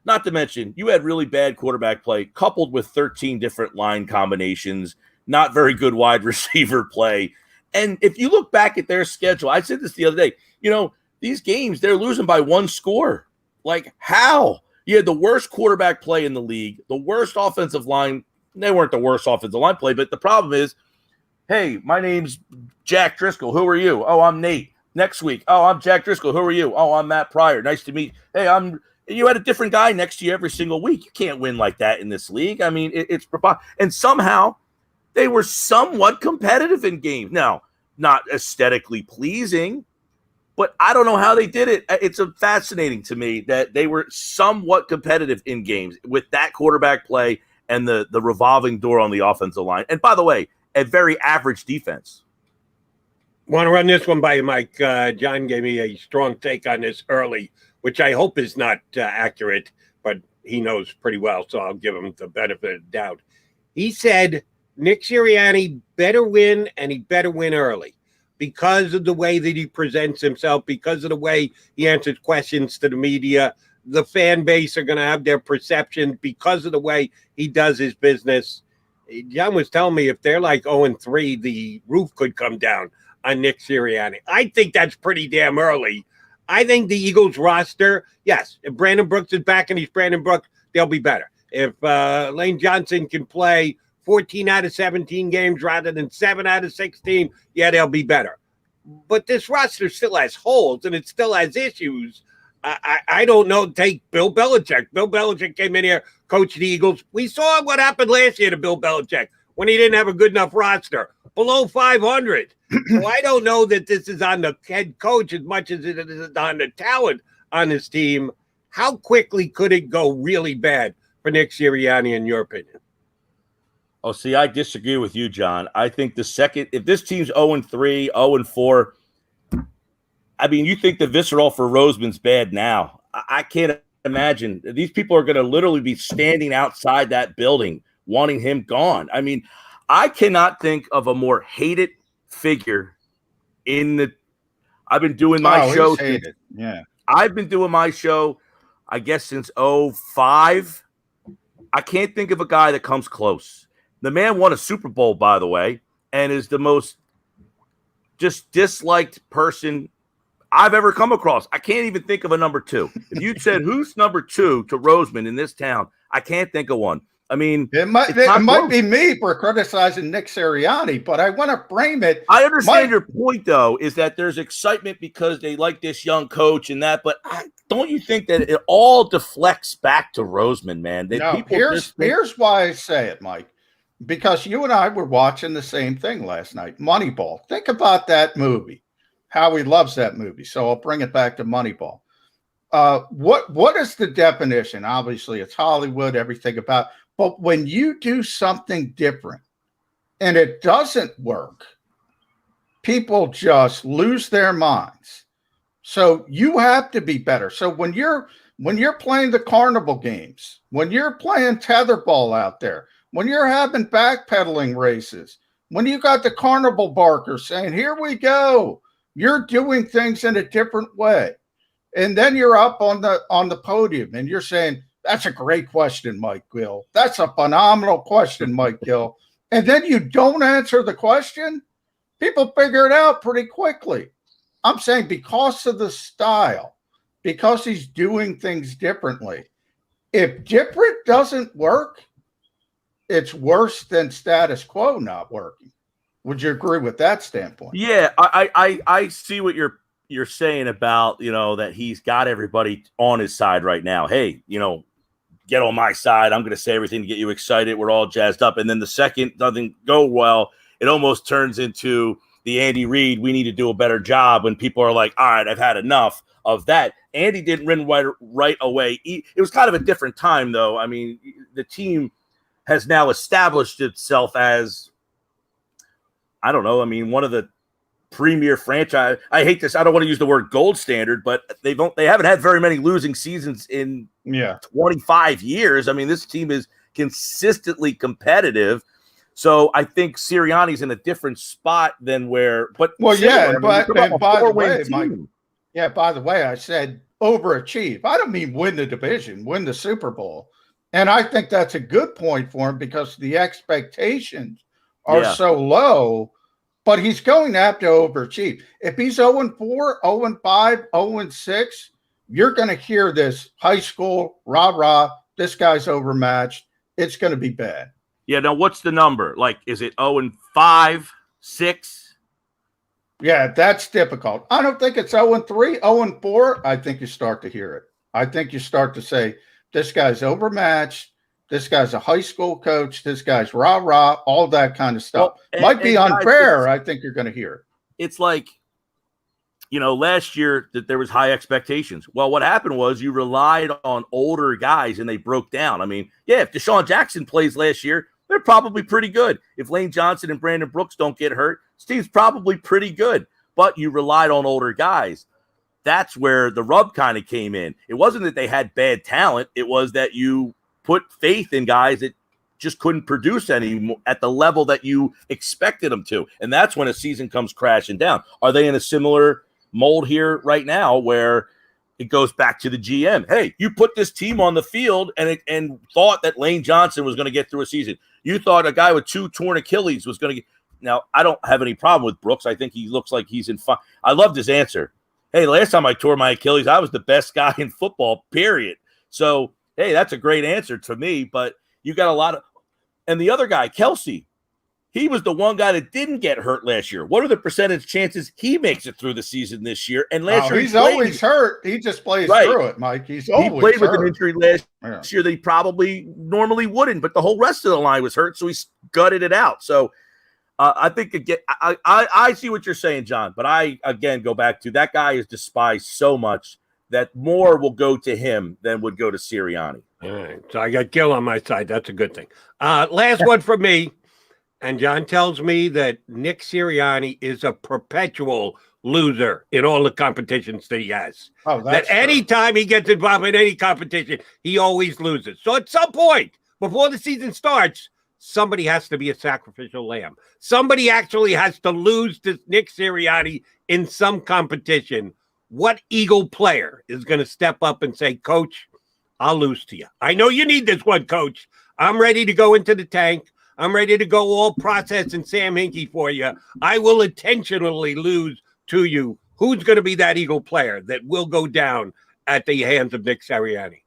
not to mention, you had really bad quarterback play coupled with 13 different line combinations, not very good wide receiver play. And if you look back at their schedule, I said this the other day, these games, they're losing by 1 score. Like how? You had the worst quarterback play in the league, the worst offensive line. They weren't the worst offensive line play, but the problem is, hey, my name's Jack Driscoll. Who are you? Oh, I'm Nate. Next week, oh, I'm Jack Driscoll. Who are you? Oh, I'm Matt Pryor. Nice to meet. Hey, you had a different guy next to you every single week. You can't win like that in this league. I mean, it's and somehow they were somewhat competitive in games. Now, not aesthetically pleasing, but I don't know how they did it. It's fascinating to me that they were somewhat competitive in games with that quarterback play and the revolving door on the offensive line. And by the way, a very average defense. Want to run this one by you, Mike? John gave me a strong take on this early, which I hope is not accurate, but he knows pretty well, so I'll give him the benefit of the doubt. He said Nick Sirianni better win, and he better win early because of the way that he presents himself, because of the way he answers questions to the media. The fan base are going to have their perception because of the way he does his business. John was telling me if they're like 0-3, the roof could come down on Nick Sirianni. I think that's pretty damn early. I think the Eagles roster, yes, if Brandon Brooks is back and he's Brandon Brooks, they'll be better. If Lane Johnson can play 14 out of 17 games rather than 7 out of 16, yeah, they'll be better. But this roster still has holes and it still has issues. I don't know. Take Bill Belichick. Bill Belichick came in here, coached the Eagles. We saw what happened last year to Bill Belichick when he didn't have a good enough roster, below 500. So I don't know that this is on the head coach as much as it is on the talent on his team. How quickly could it go really bad for Nick Sirianni, in your opinion? Oh, see, I disagree with you, John. I think if this team's 0-3, 0-4, I mean, you think the visceral for Roseman's bad now. I can't imagine. These people are going to literally be standing outside that building wanting him gone. I mean, I cannot think of a more hated figure I've been doing my show. Yeah. I've been doing my show, I guess, since 2005. I can't think of a guy that comes close. The man won a Super Bowl, by the way, and is the most just disliked person I've ever come across. I can't even think of a number 2. If you said, who's number 2 to Roseman in this town, I can't think of one. I mean, it might be me for criticizing Nick Sirianni, but I want to frame it. I understand your point, though, is that there's excitement because they like this young coach and that, but don't you think that it all deflects back to Roseman, man? No, here's why I say it, Mike, because you and I were watching the same thing last night, Moneyball. Think about that movie, Howie loves that movie, so I'll bring it back to Moneyball. What is the definition? Obviously, it's Hollywood, everything about. But when you do something different and it doesn't work, people just lose their minds. So you have to be better. So when you're playing the carnival games, when you're playing tetherball out there, when you're having backpedaling races, when you got the carnival barkers saying, "Here we go," you're doing things in a different way. And then you're up on the podium and you're saying, "That's a great question, Mike Gill. That's a phenomenal question, Mike Gill." And then you don't answer the question, people figure it out pretty quickly. I'm saying because of the style, because he's doing things differently. If different doesn't work, it's worse than status quo not working. Would you agree with that standpoint? Yeah, I see what you're saying about, that he's got everybody on his side right now. Hey, get on my side. I'm going to say everything to get you excited. We're all jazzed up. And then the second doesn't go well, it almost turns into the Andy Reid, we need to do a better job, when people are like, all right, I've had enough of that. Andy didn't win right away. It was kind of a different time, though. I mean, the team has now established itself as, I don't know, one of the premier franchise. I hate this. I don't want to use the word gold standard, but they haven't had very many losing seasons in 25 years. This team is consistently competitive. So I think Sirianni's in a different spot than where, but by the way, Mike, by the way, I said overachieve. I don't mean win the division, win the Super Bowl. And I think that's a good point for him because the expectations are so low. But he's going to have to overachieve. If he's 0-4, 0-5, 0-6, you're going to hear this high school, rah-rah, this guy's overmatched. It's going to be bad. Yeah, now what's the number? Like, is it 0-5, 6? Yeah, that's difficult. I don't think it's 0-3, 0-4. I think you start to hear it. I think you start to say, this guy's overmatched. This guy's a high school coach. This guy's rah-rah, all that kind of stuff. Well, might be unfair. Guys, I think you're going to hear it. It's like, last year that there was high expectations. Well, what happened was you relied on older guys and they broke down. If Deshaun Jackson plays last year, they're probably pretty good. If Lane Johnson and Brandon Brooks don't get hurt, Steve's probably pretty good. But you relied on older guys. That's where the rub kind of came in. It wasn't that they had bad talent. It was that you put faith in guys that just couldn't produce anymore at the level that you expected them to. And that's when a season comes crashing down. Are they in a similar mold here right now where it goes back to the GM? Hey, you put this team on the field and thought that Lane Johnson was going to get through a season. You thought a guy with 2 torn Achilles was going to get. Now, I don't have any problem with Brooks. I think he looks like he's in fun. I loved his answer. Hey, last time I tore my Achilles, I was the best guy in football, period. So, hey, that's a great answer to me, but you got a lot of – and the other guy, Kelsey, he was the one guy that didn't get hurt last year. What are the percentage chances he makes it through the season this year? And last year he's always hurt. He just plays through it, Mike. He played with an injury last year that he probably normally wouldn't, but the whole rest of the line was hurt, so he gutted it out. So I think again, I see what you're saying, John, but I again go back to that guy is despised so much that more will go to him than would go to Sirianni. All right. So I got Gill on my side. That's a good thing. Last one for me. And John tells me that Nick Sirianni is a perpetual loser in all the competitions that he has. Oh, that's that anytime he gets involved in any competition, he always loses. So at some point before the season starts, somebody has to be a sacrificial lamb. Somebody actually has to lose to Nick Sirianni in some competition. What Eagle player is going to step up and say, Coach, I'll lose to you. I know you need this one, Coach. I'm ready to go into the tank. I'm ready to go all process and Sam Hinkie for you. I will intentionally lose to you. Who's going to be that Eagle player that will go down at the hands of Nick Sirianni?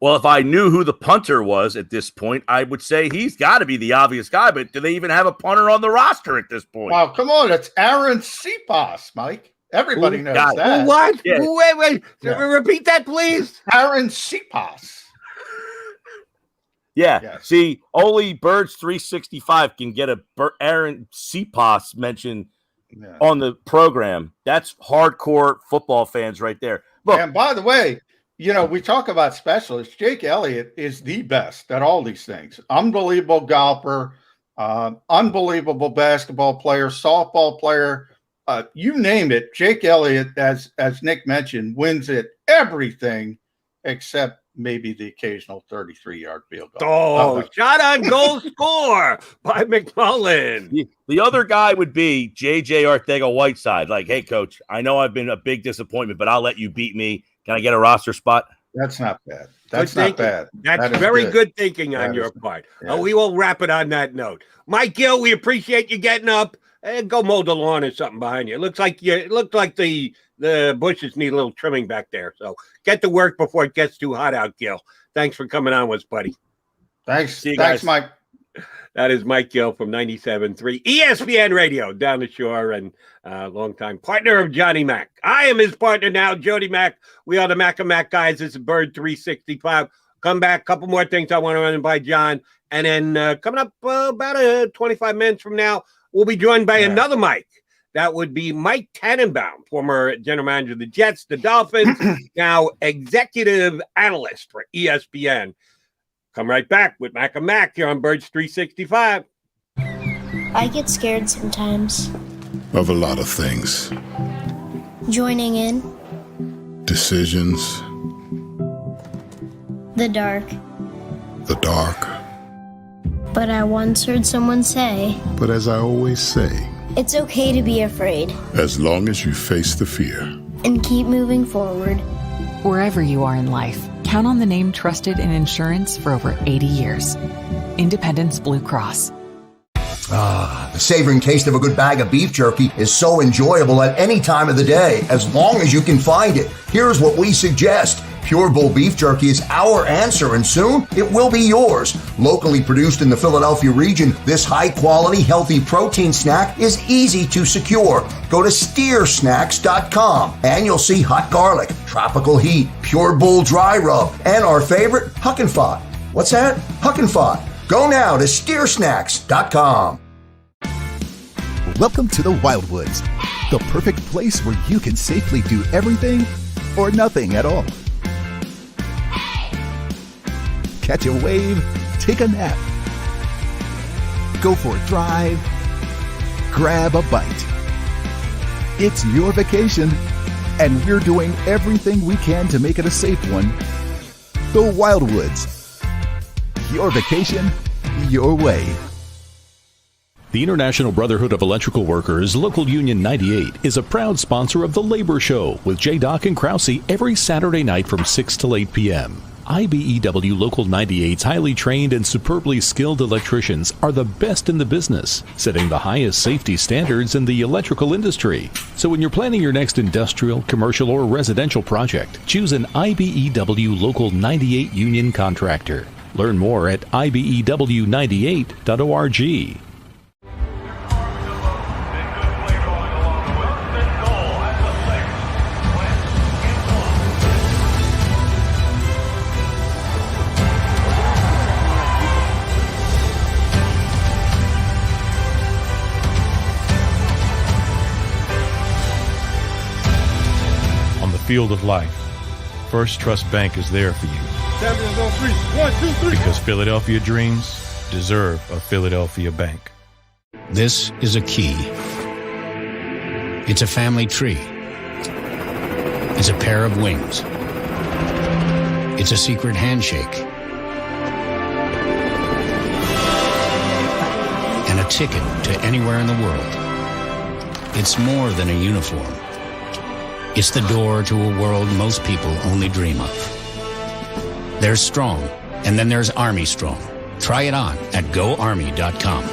Well, if I knew who the punter was at this point, I would say he's got to be the obvious guy. But do they even have a punter on the roster at this point? Wow, come on. It's Aaron Cepas, Mike. Everybody knows that. What? Yeah. Wait. Yeah. Repeat that, please. Aaron Cepas. Yeah. Yes. See, only Birds 365 can get a Aaron Cepas mention on the program. That's hardcore football fans right there. Look, And by the way, we talk about specialists. Jake Elliott is the best at all these things. Unbelievable golfer, unbelievable basketball player, softball player. You name it. Jake Elliott, as Nick mentioned, wins at everything except maybe the occasional 33-yard field goal. Oh, shot on goal score by McMullen. the other guy would be J.J. Arcega-Whiteside. Like, hey, coach, I know I've been a big disappointment, but I'll let you beat me. Can I get a roster spot? That's not bad. That's not bad. That's very good thinking on your part. Yeah. We will wrap it on that note. Mike Gill, we appreciate you getting up and go mow the lawn or something behind you. It looks like the bushes need a little trimming back there. So get to work before it gets too hot out, Gill. Thanks for coming on with us, buddy. Thanks. See you Thanks, guys. Mike. That is Mike Gill from 97.3 ESPN Radio down the shore and longtime partner of Johnny Mac. I am his partner now, Jody Mac. We are the Mac and Mac guys. This is Bird 365. Come back. A couple more things I want to run by John. And then coming up about 25 minutes from now, we'll be joined by another Mike. That would be Mike Tannenbaum, former general manager of the Jets, the Dolphins, now executive analyst for ESPN. Come right back with Mac and Mac here on Birds 365. I get scared sometimes. Of a lot of things. Joining in. Decisions. The dark. The dark. But I once heard someone say, But as I always say, it's okay to be afraid. as long as you face the fear. And keep moving forward. Wherever you are in life, count on the name trusted in insurance for over 80 years. Independence Blue Cross. The savoring taste of a good bag of beef jerky is so enjoyable at any time of the day, as long as you can find it. Here's what we suggest. Pure Bull beef jerky is our answer, and soon it will be yours. Locally produced in the Philadelphia region, this high-quality, healthy protein snack is easy to secure. Go to steersnacks.com, and you'll see hot garlic, tropical heat, Pure Bull dry rub, and our favorite, Huck and Fod. What's that? Huck and Fod. Go now to steersnacks.com. Welcome to the Wildwoods, the perfect place where you can safely do everything or nothing at all. Catch a wave, take a nap, go for a drive, grab a bite. It's your vacation, and we're doing everything we can to make it a safe one. The Wildwoods. Your vacation, your way. The International Brotherhood of Electrical Workers, Local Union 98, is a proud sponsor of The Labor Show with J. and Krause every Saturday night from 6 till 8 p.m. IBEW Local 98's highly trained and superbly skilled electricians are the best in the business, setting the highest safety standards in the electrical industry. So when you're planning your next industrial, commercial, or residential project, choose an IBEW Local 98 union contractor. Learn more at ibew98.org. Field of life, First Trust Bank is there for you. Champions on three. 1, 2, 3. Because Philadelphia dreams deserve a Philadelphia bank. This is a key. It's a family tree. It's a pair of wings. It's a secret handshake. And a ticket to anywhere in the world. It's more than a uniform. It's the door to a world most people only dream of. There's Strong, and then there's Army Strong. Try it on at GoArmy.com.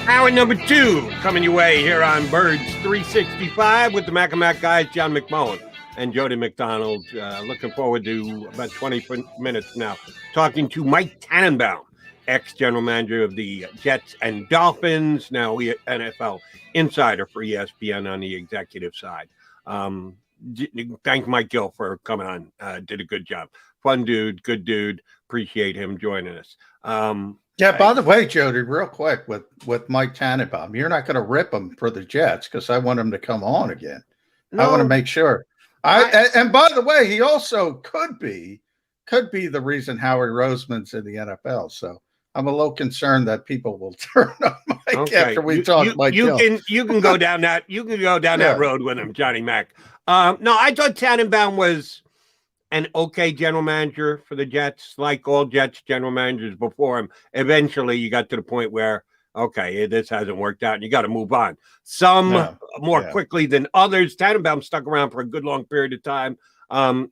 Hour number 2 coming your way here on Birds 365 with the Mac and Mac guys, John McMullen and Jody McDonald. Looking forward to about 20 minutes now talking to Mike Tannenbaum, ex-general manager of the Jets and Dolphins, now NFL insider for ESPN on the executive side. Thank Mike Gill for coming on. Did a good job. Fun dude, good dude. Appreciate him joining us. By the way, Jody, real quick with Mike Tannenbaum, you're not going to rip him for the Jets because I want him to come on again. No. I want to make sure. And by the way, he also could be the reason Howie Roseman's in the NFL. So I'm a little concerned that people will turn on Mike after we talk Mike Gill. You can go down that that road with him, Johnny Mac. No, I thought Tannenbaum was an okay general manager for the Jets, like all Jets general managers before him. Eventually, you got to the point where, okay, this hasn't worked out, and you got to move on. Some more quickly than others. Tannenbaum stuck around for a good long period of time.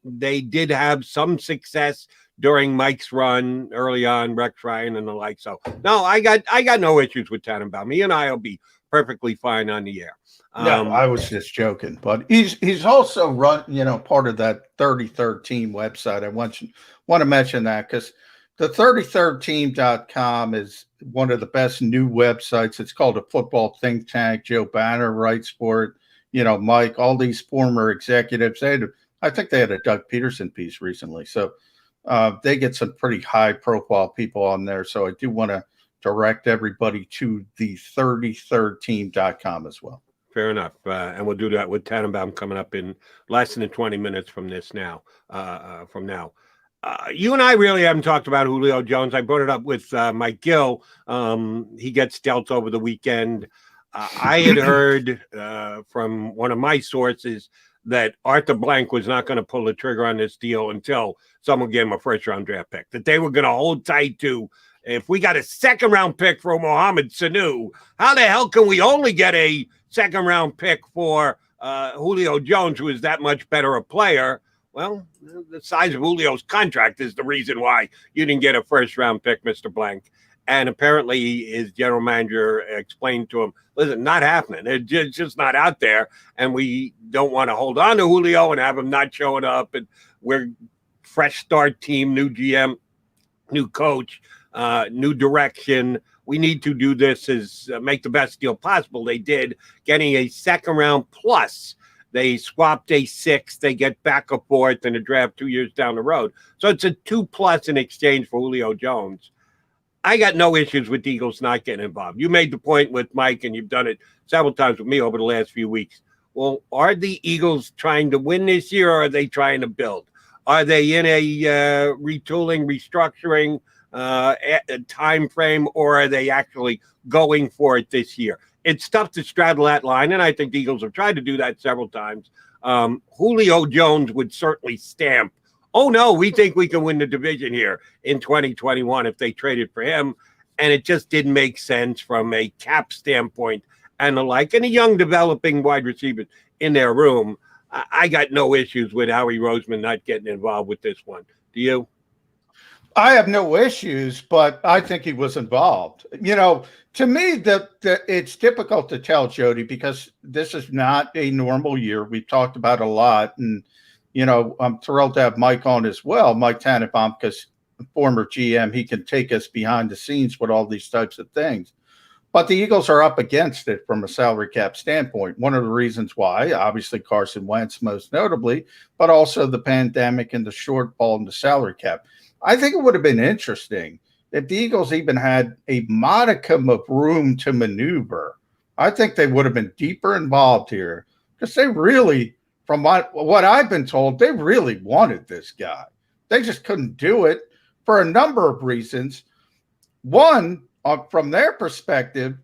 They did have some success during Mike's run early on, Rex Ryan and the like. So, no, I got no issues with Tannenbaum. He and I will be perfectly fine on the air. No, I was just joking, but he's also run, part of that 33rd Team website. I want to mention that because the 33rdteam.com is one of the best new websites. It's called a football think tank. Joe Banner writes for it. Mike, all these former executives. I think they had a Doug Peterson piece recently. So they get some pretty high profile people on there. So I do want to direct everybody to the 33rdteam.com as well. Fair enough. And we'll do that with Tannenbaum coming up in less than 20 minutes from this now. You and I really haven't talked about Julio Jones. I brought it up with Mike Gill. He gets dealt over the weekend. I had heard from one of my sources that Arthur Blank was not going to pull the trigger on this deal until someone gave him a first-round draft pick, that they were going to hold tight to, if we got a second-round pick for Mohamed Sanu, how the hell can we only get a second-round pick for Julio Jones, who is that much better a player? Well, the size of Julio's contract is the reason why you didn't get a first-round pick, Mr. Blank. And apparently his general manager explained to him, listen, not happening. It's just not out there. And we don't want to hold on to Julio and have him not showing up. And we're fresh start team, new GM, new coach, new direction. We need to do this as make the best deal possible. They did, getting a second round plus. They swapped a 6th. They get back a 4th in a draft 2 years down the road. So it's a 2+ in exchange for Julio Jones. I got no issues with the Eagles not getting involved. You made the point with Mike, and you've done it several times with me over the last few weeks. Well, are the Eagles trying to win this year, or are they trying to build? Are they in a retooling, restructuring time frame, or are they actually going for it this year? It's tough to straddle that line, and I think the Eagles have tried to do that several times. Julio Jones would certainly stamp, oh, no, we think we can win the division here in 2021 if they traded for him. And it just didn't make sense from a cap standpoint and the like. And a young developing wide receiver in their room, I got no issues with Howie Roseman not getting involved with this one. Do you? I have no issues, but I think he was involved. To me, it's difficult to tell, Jody, because this is not a normal year. We've talked about a lot, and I'm thrilled to have Mike on as well, Mike Tannenbaum, because former GM, he can take us behind the scenes with all these types of things. But the Eagles are up against it from a salary cap standpoint. One of the reasons why, obviously Carson Wentz most notably, but also the pandemic and the shortfall in the salary cap. I think it would have been interesting if the Eagles even had a modicum of room to maneuver. I think they would have been deeper involved here because they really, from what I've been told, they really wanted this guy. They just couldn't do it for a number of reasons. One, from their perspective,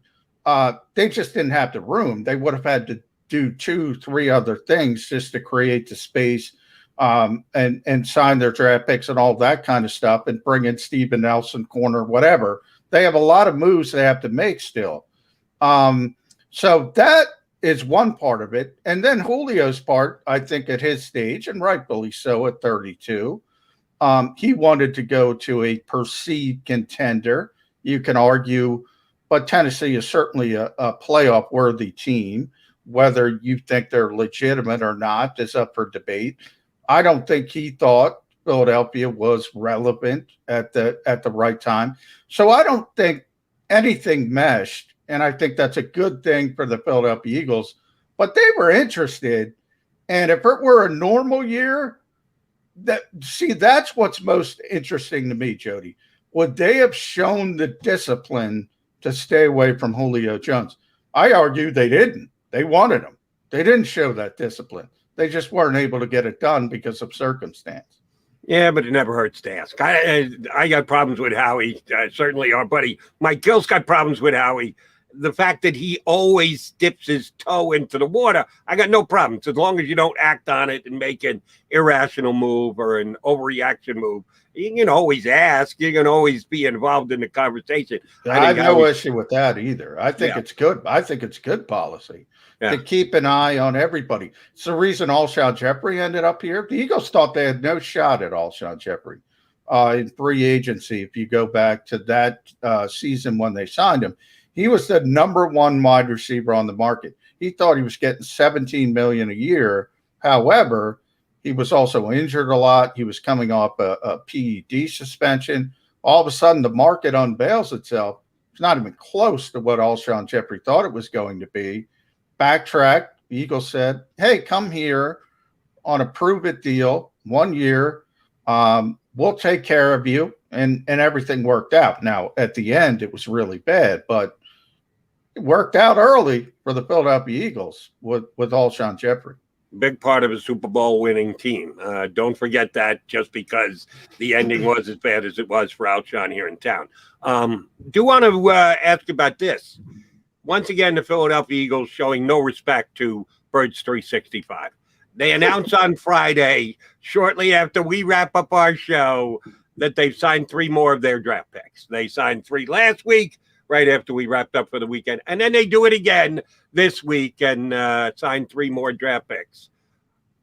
they just didn't have the room. They would have had to do 2-3 other things just to create the space and sign their draft picks and all that kind of stuff and bring in Steven Nelson, corner, whatever. They have a lot of moves they have to make still. So that is one part of it. And then Julio's part, I think at his stage, and rightfully so at 32, he wanted to go to a perceived contender. You can argue but Tennessee is certainly a playoff-worthy team. Whether you think they're legitimate or not is up for debate. I don't think he thought Philadelphia was relevant at the right time. So I don't think anything meshed, and I think that's a good thing for the Philadelphia Eagles. But they were interested, and if it were a normal year, that's what's most interesting to me, Jody. Would they have shown the discipline to stay away from Julio Jones? I argue they didn't. They wanted him. They didn't show that discipline. They just weren't able to get it done because of circumstance. Yeah, but it never hurts to ask. I got problems with Howie. Certainly our buddy Mike Gill's got problems with Howie. The fact that he always dips his toe into the water, I got no problems. As long as you don't act on it and make an irrational move or an overreaction move. You can always ask. You can always be involved in the conversation. I have no issue with that either. I think it's good. I think it's good policy to keep an eye on everybody. It's the reason Alshon Jeffrey ended up here. The Eagles thought they had no shot at Alshon Jeffrey in free agency. If you go back to that season when they signed him, he was the #1 wide receiver on the market. He thought he was getting $17 million a year. However, he was also injured a lot. He was coming off a PED suspension. All of a sudden, the market unveils itself. It's not even close to what Alshon Jeffrey thought it was going to be. Backtrack. The Eagles said, hey, come here on a prove-it deal, 1 year. We'll take care of you. And everything worked out. Now, at the end, it was really bad, but it worked out early for the Philadelphia Eagles with Alshon Jeffrey. Big part of a Super Bowl winning team. Don't forget that just because the ending was as bad as it was for Alshon here in town. Do want to ask about this. Once again, the Philadelphia Eagles showing no respect to Birds 365. They announced on Friday, shortly after we wrap up our show, that they've signed 3 more of their draft picks. They signed 3 last week, right after we wrapped up for the weekend. And then they do it again this week and signed 3 more draft picks.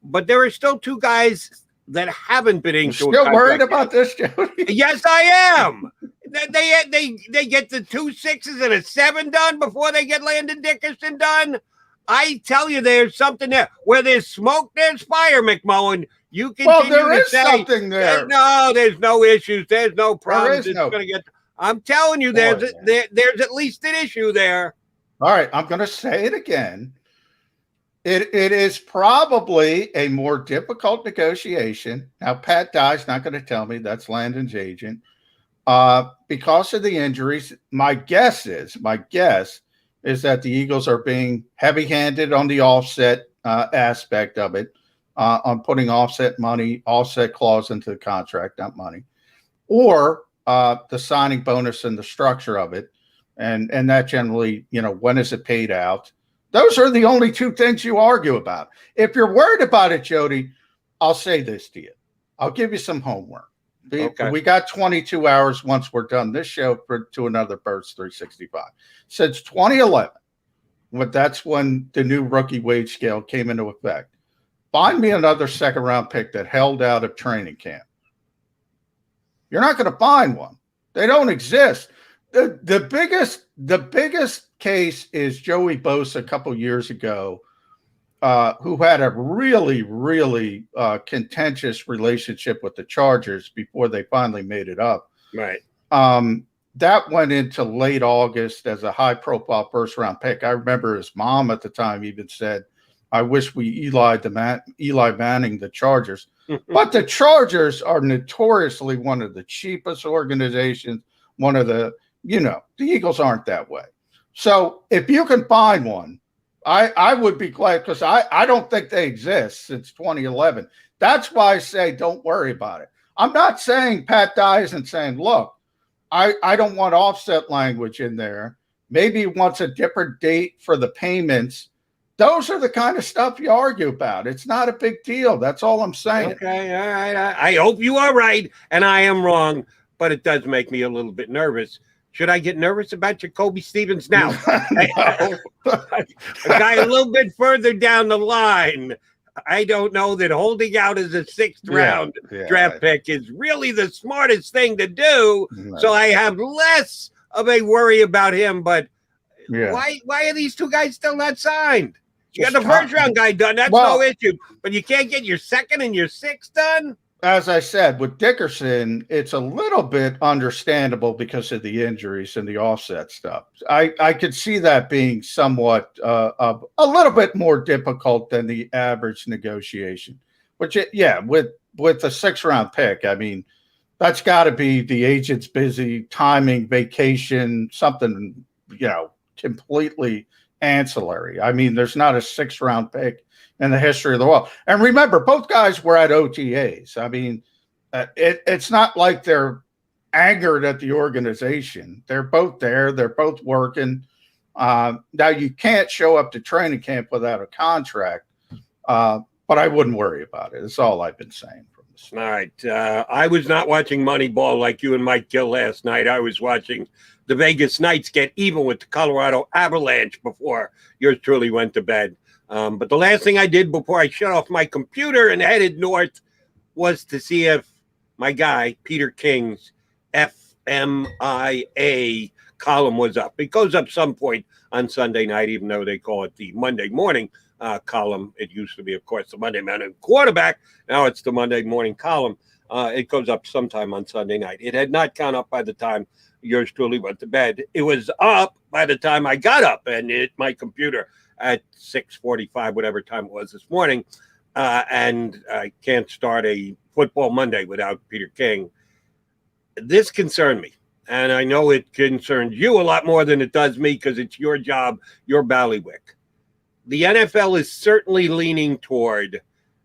But there are still 2 guys that haven't been inked. Still worried about this, Jody? Yes, I am. They get the 2 6s and a 7 done before they get Landon Dickerson done. I tell you, there's something there. Where there's smoke, there's fire, McMullen. You continue there to is say, something there. No, there's no issues. There's no problems. There is no. I'm telling you, there's at least an issue there. All right, I'm going to say it again. It is probably a more difficult negotiation. Now, Pat Dye's not going to tell me that's Landon's agent. Because of the injuries, my guess is that the Eagles are being heavy-handed on the offset aspect of it, on putting offset clause into the contract, not money, or the signing bonus and the structure of it. And that generally, when is it paid out? Those are the only 2 things you argue about. If you're worried about it, Jody, I'll say this to you. I'll give you some homework. Okay. We got 22 hours once we're done this show to another Birds 365. Since 2011, that's when the new rookie wage scale came into effect. Find me another second-round pick that held out of training camp. You're not going to find one. They don't exist. The biggest case is Joey Bosa a couple years ago, who had a really, really contentious relationship with the Chargers before they finally made it up. Right. That went into late August as a high-profile first-round pick. I remember his mom at the time even said, I wish we Eli Manning the Chargers. But the Chargers are notoriously one of the cheapest organizations, one of the Eagles aren't that way. So if you can find one, I would be glad, because I don't think they exist since 2011. That's why I say don't worry about it. I'm not saying Pat Dye isn't saying, look, I don't want offset language in there. Maybe he wants a different date for the payments. Those are the kind of stuff you argue about. It's not a big deal. That's all I'm saying. Okay, all right. I hope you are right and I am wrong, but it does make me a little bit nervous. Should I get nervous about Jacoby Stevens now? A guy a little bit further down the line. I don't know that holding out as a 6th round draft pick is really the smartest thing to do. So I have less of a worry about him. But Yeah. why are these two guys still not signed? You got Just the first round guy done. That's Well- no issue. But you can't get your second and your sixth done? As I said, with Dickerson, it's a little bit understandable because of the injuries and the offset stuff. I could see that being somewhat a little bit more difficult than the average negotiation. Which, with a 6th-round pick, I mean, that's got to be the agent's busy, timing, vacation, something, completely ancillary. I mean, there's not a 6th-round pick in the history of the world. And remember, both guys were at OTAs. I mean, it's not like they're angered at the organization. They're both there. They're both working. Now, you can't show up to training camp without a contract, but I wouldn't worry about it. That's all I've been saying. All right. I was not watching Moneyball like you and Mike Gill last night. I was watching the Vegas Knights get even with the Colorado Avalanche before yours truly went to bed. But the last thing I did before I shut off my computer and headed north was to see if my guy, Peter King's FMIA column was up. It goes up some point on Sunday night, even though they call it the Monday morning column. It used to be, of course, the Monday morning quarterback. Now it's the Monday morning column. It goes up sometime on Sunday night. It had not gone up by the time yours truly went to bed. It was up by the time I got up and hit my computer at 6:45, whatever time it was this morning. And I can't start a football Monday without Peter King. This concerned me. And I know it concerns you a lot more than it does me because it's your job, your ballywick. The NFL is certainly leaning toward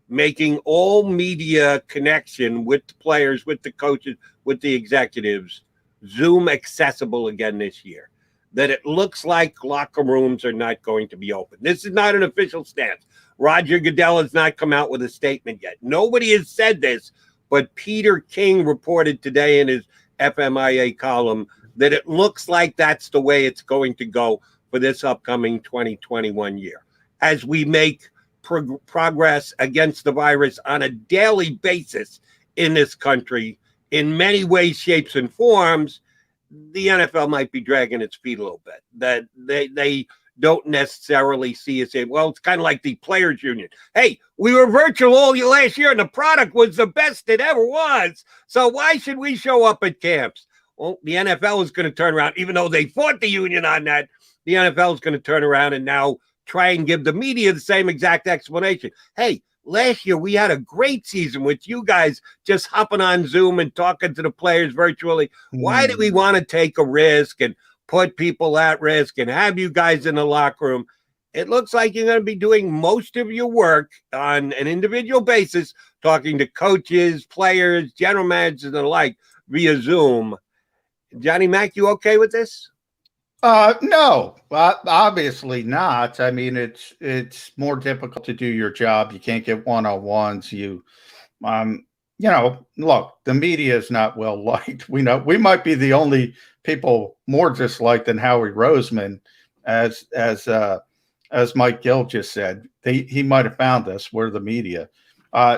making all media connection with the players, with the coaches, with the executives, Zoom accessible again this year. That it looks like locker rooms are not going to be open. This is not an official stance. Roger Goodell has not come out with a statement yet. Nobody has said this, but Peter King reported today in his FMIA column that it looks like that's the way it's going to go for this upcoming 2021 year. As we make progress against the virus on a daily basis in this country, in many ways, shapes, and forms, the NFL might be dragging its feet a little bit. That they don't necessarily see it saying, well, it's kind of like the players union. Hey, we were virtual all last year and the product was the best it ever was. So why should we show up at camps? Well, the NFL is going to turn around, even though they fought the union on that, the NFL is going to turn around and now try and give the media the same exact explanation. Hey, last year we had a great season with you guys just hopping on Zoom and talking to the players virtually. Why do we want to take a risk and put people at risk and have you guys in the locker room? It looks like you're going to be doing most of your work on an individual basis, talking to coaches, players, general managers, and the like via Zoom. Johnny Mac, you okay with this? No, obviously not. I mean, it's more difficult to do your job. You can't get one-on-ones. Look, the media is not well liked. We know we might be the only people more disliked than Howie Roseman, as Mike Gill just said. He might have found us. We're the media.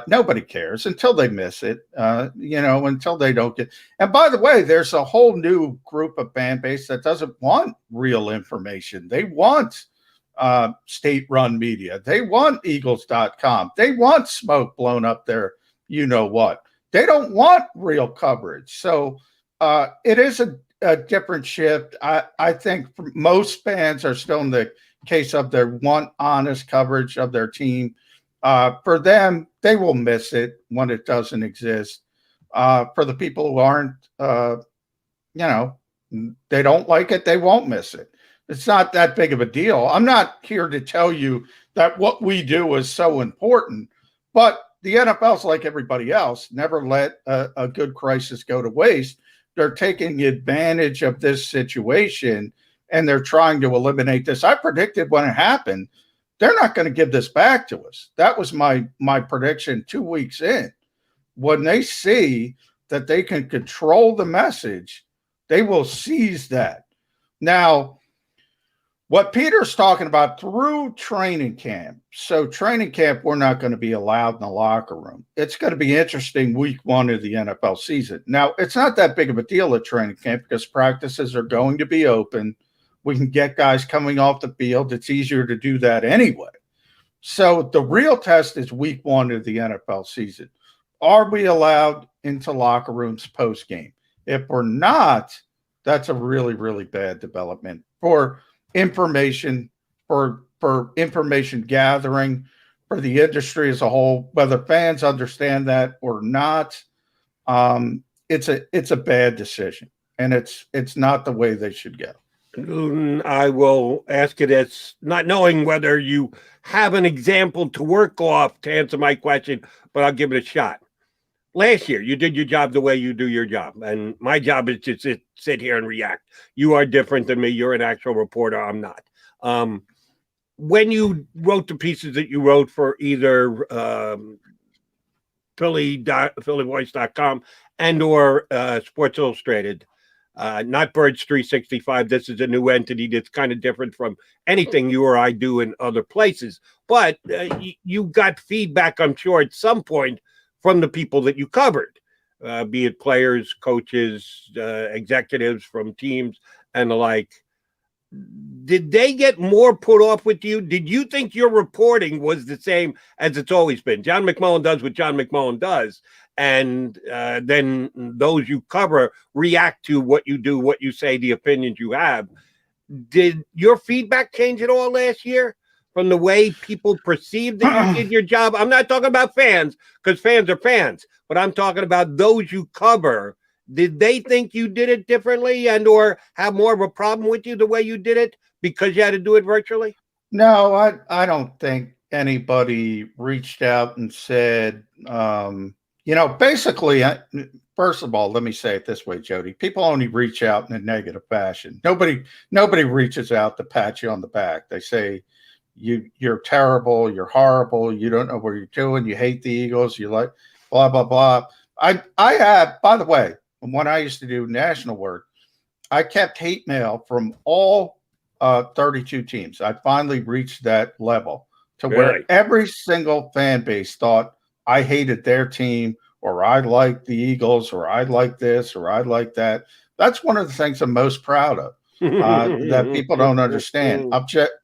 Nobody cares until they miss it, until they don't get. And by the way, there's a whole new group of fan base that doesn't want real information. They want state-run media. They want Eagles.com. They want smoke blown up there. You know what? They don't want real coverage. So it is a different shift. I think most fans are still in the case of they want honest coverage of their team. For them, they will miss it when it doesn't exist. For the people who aren't, they don't like it, they won't miss it. It's not that big of a deal. I'm not here to tell you that what we do is so important, but the NFL's like everybody else, never let a good crisis go to waste. They're taking advantage of this situation, and they're trying to eliminate this. I predicted when it happened, they're not going to give this back to us. That was my prediction 2 weeks in. When they see that they can control the message, they will seize that. Now, What Peter's talking about through training camp. So training camp, we're not going to be allowed in the locker room. It's going to be interesting week 1 of the NFL season. Now, it's not that big of a deal at training camp because practices are going to be open. We can get guys coming off the field. It's easier to do that anyway. So the real test is week 1 of the NFL season. Are we allowed into locker rooms post game? If we're not, that's a really, really bad development for information, for information gathering, for the industry as a whole, whether fans understand that or not. It's a bad decision, and it's not the way they should go. I will ask you this, not knowing whether you have an example to work off to answer my question, but I'll give it a shot. Last year, you did your job the way you do your job, and my job is to sit here and react. You are different than me. You're an actual reporter. I'm not. When you wrote the pieces that you wrote for either phillyvoice.com and or Sports Illustrated, not Birds 365, this is a new entity that's kind of different from anything you or I do in other places. But you got feedback, I'm sure, at some point from the people that you covered, be it players, coaches, executives from teams and the like. Did they get more put off with you? Did you think your reporting was the same as it's always been? John McMullen does what John McMullen does, and then those you cover react to what you do, what you say, the opinions you have. Did your feedback change at all last year from the way people perceived that you did your job? I'm not talking about fans, because fans are fans, but I'm talking about those you cover. Did they think you did it differently and or have more of a problem with you the way you did it because you had to do it virtually? No, I don't think anybody reached out and said, basically, first of all, let me say it this way, Jody. People only reach out in a negative fashion. Nobody reaches out to pat you on the back. They say, you're terrible, you're horrible, you don't know what you're doing, you hate the Eagles, you like blah, blah, blah. I have, by the way, when I used to do national work, I kept hate mail from all 32 teams. I finally reached that level to where every single fan base thought I hated their team, or I liked the Eagles, or I like this, or I like that. That's one of the things I'm most proud of. That people don't understand.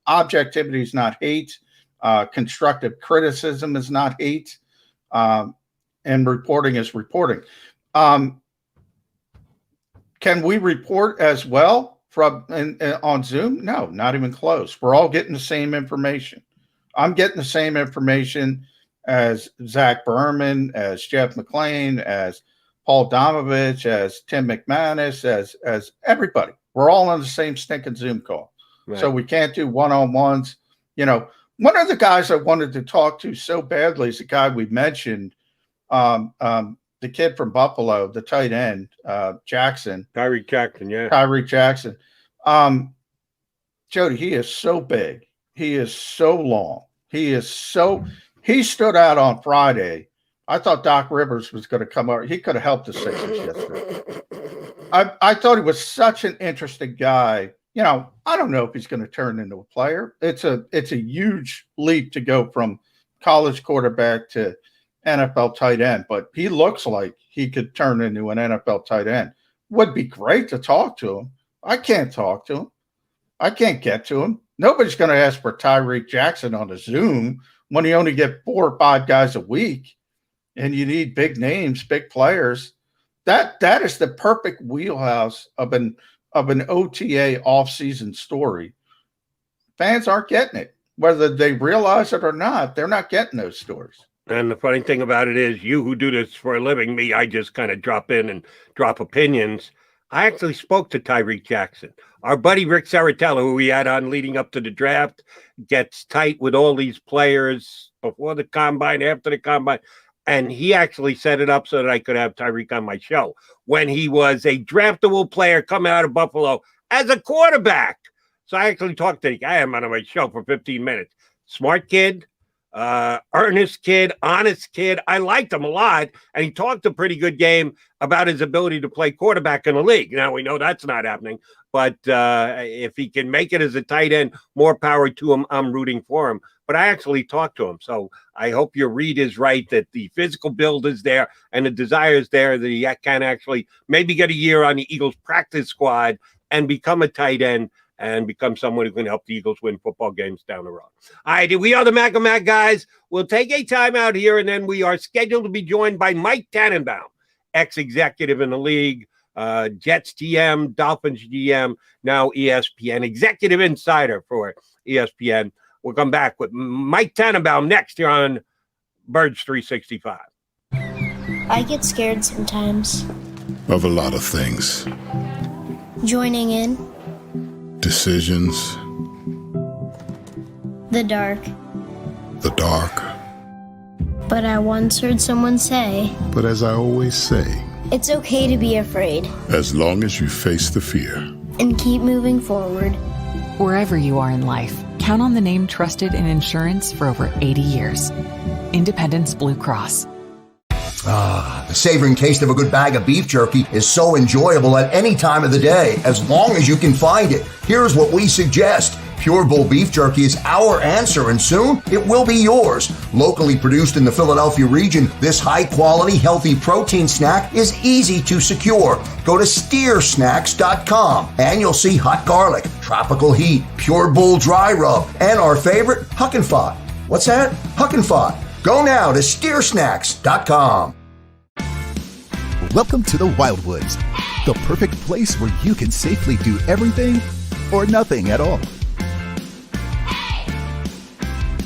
Objectivity is not hate. Constructive criticism is not hate. And reporting is reporting. Can we report as well from on Zoom? No, not even close. We're all getting the same information. I'm getting the same information as Zach Berman, as Jeff McClain, as Paul Domovich, as Tim McManus, as everybody. We're all on the same stinking Zoom call. Right. So we can't do one-on-ones. One of the guys I wanted to talk to so badly is the guy we mentioned, the kid from Buffalo, the tight end, Jackson. Tyreek Jackson, yeah. Tyreek Jackson. Jody, he is so big. He is so long. He stood out on Friday. I thought Doc Rivers was going to come out. He could have helped the Sixers yesterday. I thought he was such an interesting guy. I don't know if he's going to turn into a player. It's a huge leap to go from college quarterback to NFL tight end, but he looks like he could turn into an NFL tight end. Would be great to talk to him. I can't talk to him. I can't get to him. Nobody's going to ask for Tyreek Jackson on a Zoom when you only get 4 or 5 guys a week and you need big names, big players. That is the perfect wheelhouse of an OTA off-season story. Fans aren't getting it. Whether they realize it or not, they're not getting those stories. And the funny thing about it is, you who do this for a living, me, I just kind of drop in and drop opinions. I actually spoke to Tyreek Jackson. Our buddy Rick Saratella, who we had on leading up to the draft, gets tight with all these players before the combine, after the combine. And he actually set it up so that I could have Tyreek on my show when he was a draftable player coming out of Buffalo as a quarterback. So I actually talked to the guy. I had him on my show for 15 minutes. Smart kid, earnest kid, honest kid. I liked him a lot, and he talked a pretty good game about his ability to play quarterback in the league. Now, we know that's not happening, but if he can make it as a tight end, more power to him. I'm rooting for him. But I actually talked to him, so I hope your read is right, that the physical build is there and the desire is there, that he can actually maybe get a year on the Eagles practice squad and become a tight end and become someone who can help the Eagles win football games down the road. All right, we are the Mac and Mac guys. We'll take a timeout here, and then we are scheduled to be joined by Mike Tannenbaum, ex-executive in the league, Jets GM, Dolphins GM, now ESPN, executive insider for ESPN. We'll come back with Mike Tannenbaum next here on Birds 365. I get scared sometimes. Of a lot of things. Joining in. Decisions. The dark. The dark. But I once heard someone say, But as I always say, it's okay to be afraid. as long as you face the fear. And keep moving forward. Wherever you are in life, count on the name trusted in insurance for over 80 years. Independence Blue Cross. The savoring taste of a good bag of beef jerky is so enjoyable at any time of the day, as long as you can find it. Here's what we suggest. Pure Bull beef jerky is our answer, and soon it will be yours. Locally produced in the Philadelphia region, this high-quality, healthy protein snack is easy to secure. Go to steersnacks.com, and you'll see hot garlic, tropical heat, Pure Bull dry rub, and our favorite, Huck and Fod. What's that? Huck and Fod. Go now to steersnacks.com. Welcome to the Wildwoods, the perfect place where you can safely do everything or nothing at all.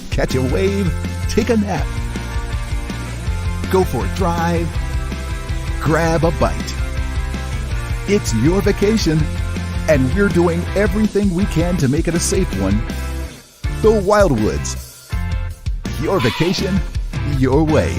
Catch a wave, take a nap, go for a drive, grab a bite. It's your vacation, and we're doing everything we can to make it a safe one. The Wildwoods. Your vacation, your way.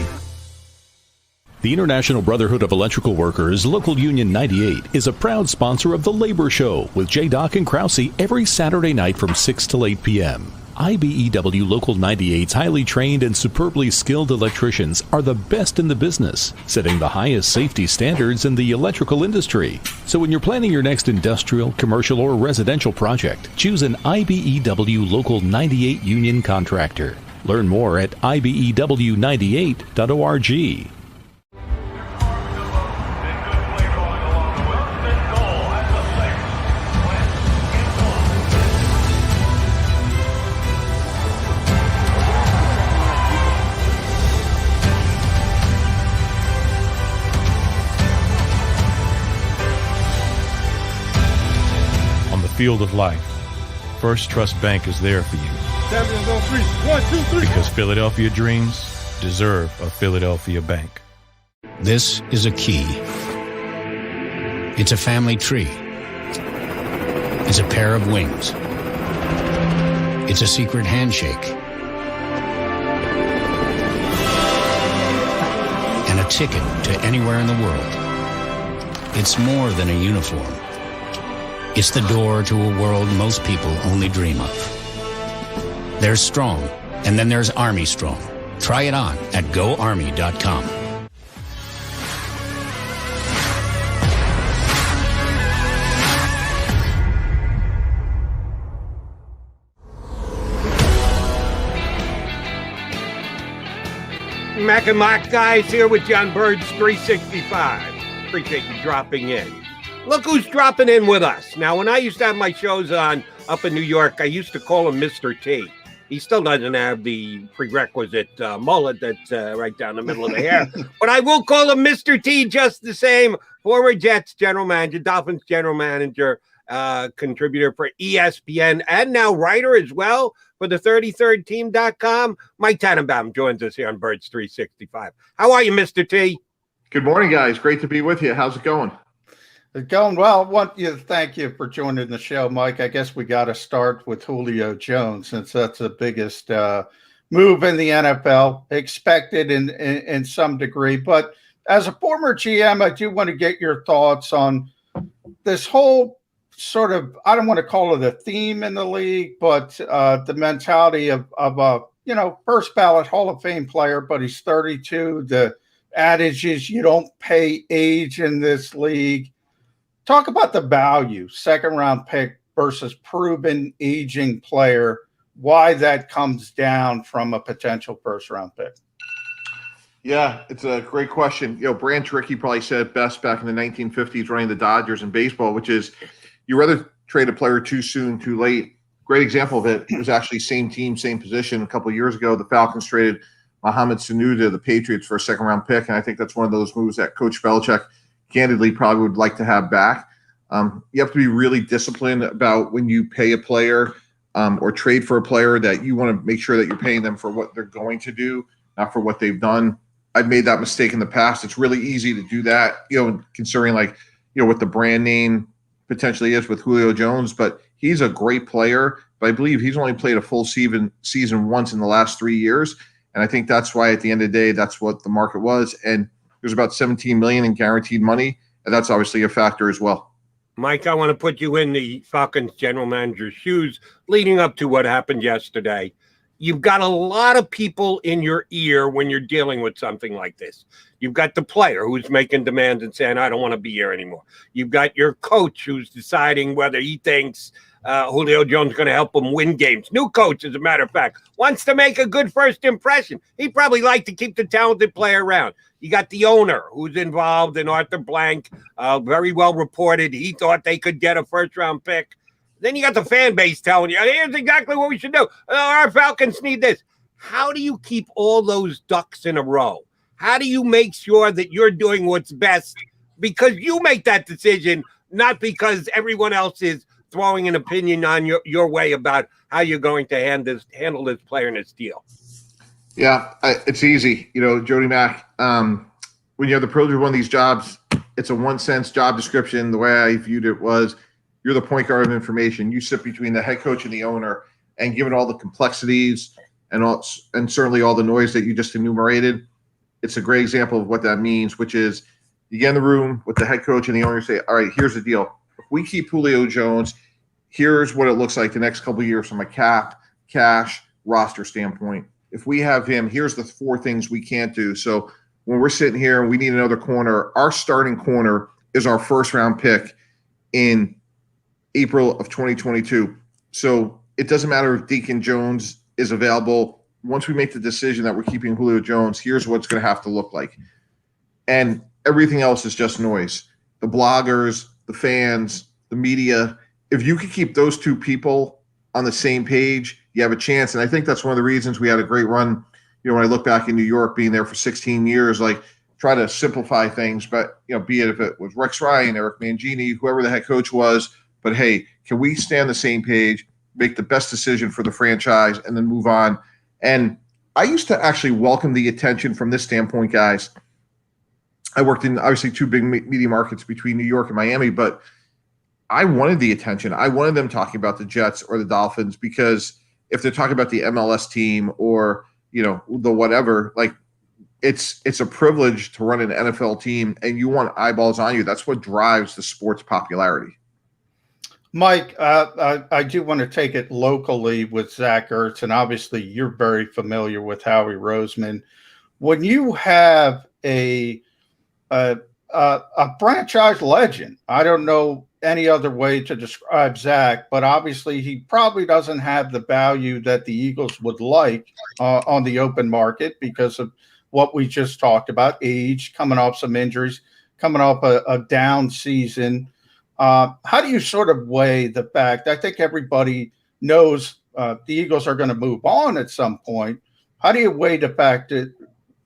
The International Brotherhood of Electrical Workers, Local Union 98, is a proud sponsor of The Labor Show with J. and Krause every Saturday night from 6 till 8 p.m. IBEW Local 98's highly trained and superbly skilled electricians are the best in the business, setting the highest safety standards in the electrical industry. So when you're planning your next industrial, commercial, or residential project, choose an IBEW Local 98 union contractor. Learn more at ibew98.org. On the field of life, First Trust Bank is there for you. Champions on three. 1, 2, 3. Because Philadelphia dreams deserve a Philadelphia bank. This is a key. It's a family tree. It's a pair of wings. It's a secret handshake. And a ticket to anywhere in the world. It's more than a uniform. It's the door to a world most people only dream of. There's Strong, and then there's Army Strong. Try it on at GoArmy.com. Mac and Mac guys here with you on Birds 365. Appreciate you dropping in. Look who's dropping in with us. Now, when I used to have my shows on up in New York, I used to call him Mr. T. He still doesn't have the prerequisite mullet that's right down the middle of the hair. But I will call him Mr. T just the same. Former Jets general manager, Dolphins general manager, contributor for ESPN, and now writer as well for the 33rdteam.com. Mike Tannenbaum joins us here on Birds 365. How are you, Mr. T? Good morning, guys. Great to be with you. How's it going? It's going well. I want you to thank you for joining the show, Mike. I guess we got to start with Julio Jones, since that's the biggest move in the NFL, expected in some degree. But as a former GM, I do want to get your thoughts on this whole sort of, I don't want to call it a theme in the league, but the mentality of a first ballot Hall of Fame player, but he's 32. The adage is you don't pay age in this league. Talk about the value, second round pick versus proven aging player, why that comes down from a potential first round pick. Yeah, it's a great question. Branch Rickey probably said it best back in the 1950s running the Dodgers in baseball, which is you rather trade a player too soon, too late. Great example of it was actually same team, same position. A couple of years ago, the Falcons traded Mohamed Sanu to the Patriots for a second-round pick, and I think that's one of those moves that Coach Belichick candidly probably would like to have back. You have to be really disciplined about when you pay a player or trade for a player that you want to make sure that you're paying them for what they're going to do, not for what they've done. I've made that mistake in the past. It's really easy to do that, considering what the brand name potentially is with Julio Jones, but he's a great player, but I believe he's only played a full season once in the last 3 years. And I think that's why at the end of the day, that's what the market was. And there's about $17 million in guaranteed money. And that's obviously a factor as well. Mike, I want to put you in the Falcons general manager's shoes leading up to what happened yesterday. You've got a lot of people in your ear when you're dealing with something like this. You've got the player who's making demands and saying, I don't want to be here anymore. You've got your coach who's deciding whether he thinks Julio Jones is going to help him win games. New coach, as a matter of fact, wants to make a good first impression. He'd probably like to keep the talented player around. You got the owner who's involved in Arthur Blank, very well reported. He thought they could get a first-round pick. Then you got the fan base telling you, here's exactly what we should do. Our Falcons need this. How do you keep all those ducks in a row? How do you make sure that you're doing what's best? Because you make that decision, not because everyone else is throwing an opinion on your way about how you're going to handle this player and this deal. Yeah, it's easy. Jody Mack, when you have the privilege of one of these jobs, it's a one-sentence job description. The way I viewed it was, you're the point guard of information. You sit between the head coach and the owner, and given all the complexities and certainly all the noise that you just enumerated, it's a great example of what that means, which is you get in the room with the head coach and the owner, say, all right, here's the deal. If we keep Julio Jones, here's what it looks like the next couple of years from a cap, cash, roster standpoint. If we have him, here's the 4 things we can't do. So when we're sitting here and we need another corner, our starting corner is our first-round pick in April of 2022. So it doesn't matter if Deacon Jones is available. Once we make the decision that we're keeping Julio Jones, here's what it's going to have to look like. And everything else is just noise. The bloggers, the fans, the media, if you could keep those 2 people on the same page, you have a chance. And I think that's one of the reasons we had a great run. When I look back in New York, being there for 16 years, try to simplify things, but be it if it was Rex Ryan, Eric Mangini, whoever the head coach was, but hey, can we stay on the same page, make the best decision for the franchise, and then move on? And I used to actually welcome the attention from this standpoint, guys. I worked in obviously 2 big media markets between New York and Miami, but I wanted the attention. I wanted them talking about the Jets or the Dolphins, because if they're talking about the MLS team or, the whatever, it's a privilege to run an NFL team, and you want eyeballs on you. That's what drives the sport's popularity. Mike, I do want to take it locally with Zach Ertz, and obviously you're very familiar with Howie Roseman. When you have a franchise legend, I don't know any other way to describe Zach, but obviously he probably doesn't have the value that the Eagles would like on the open market because of what we just talked about, age, coming off some injuries, coming off a down season. How do you sort of weigh the fact? I think everybody knows the Eagles are going to move on at some point. How do you weigh the fact that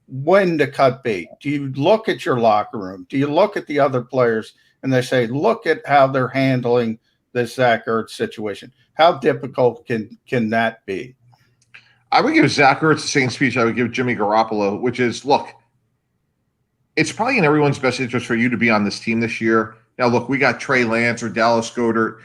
when to cut bait? Do you look at your locker room? Do you look at the other players and they say, look at how they're handling this Zach Ertz situation? How difficult can that be? I would give Zach Ertz the same speech I would give Jimmy Garoppolo, which is, look, it's probably in everyone's best interest for you to be on this team this year. Now, look, we got Trey Lance or Dallas Goedert,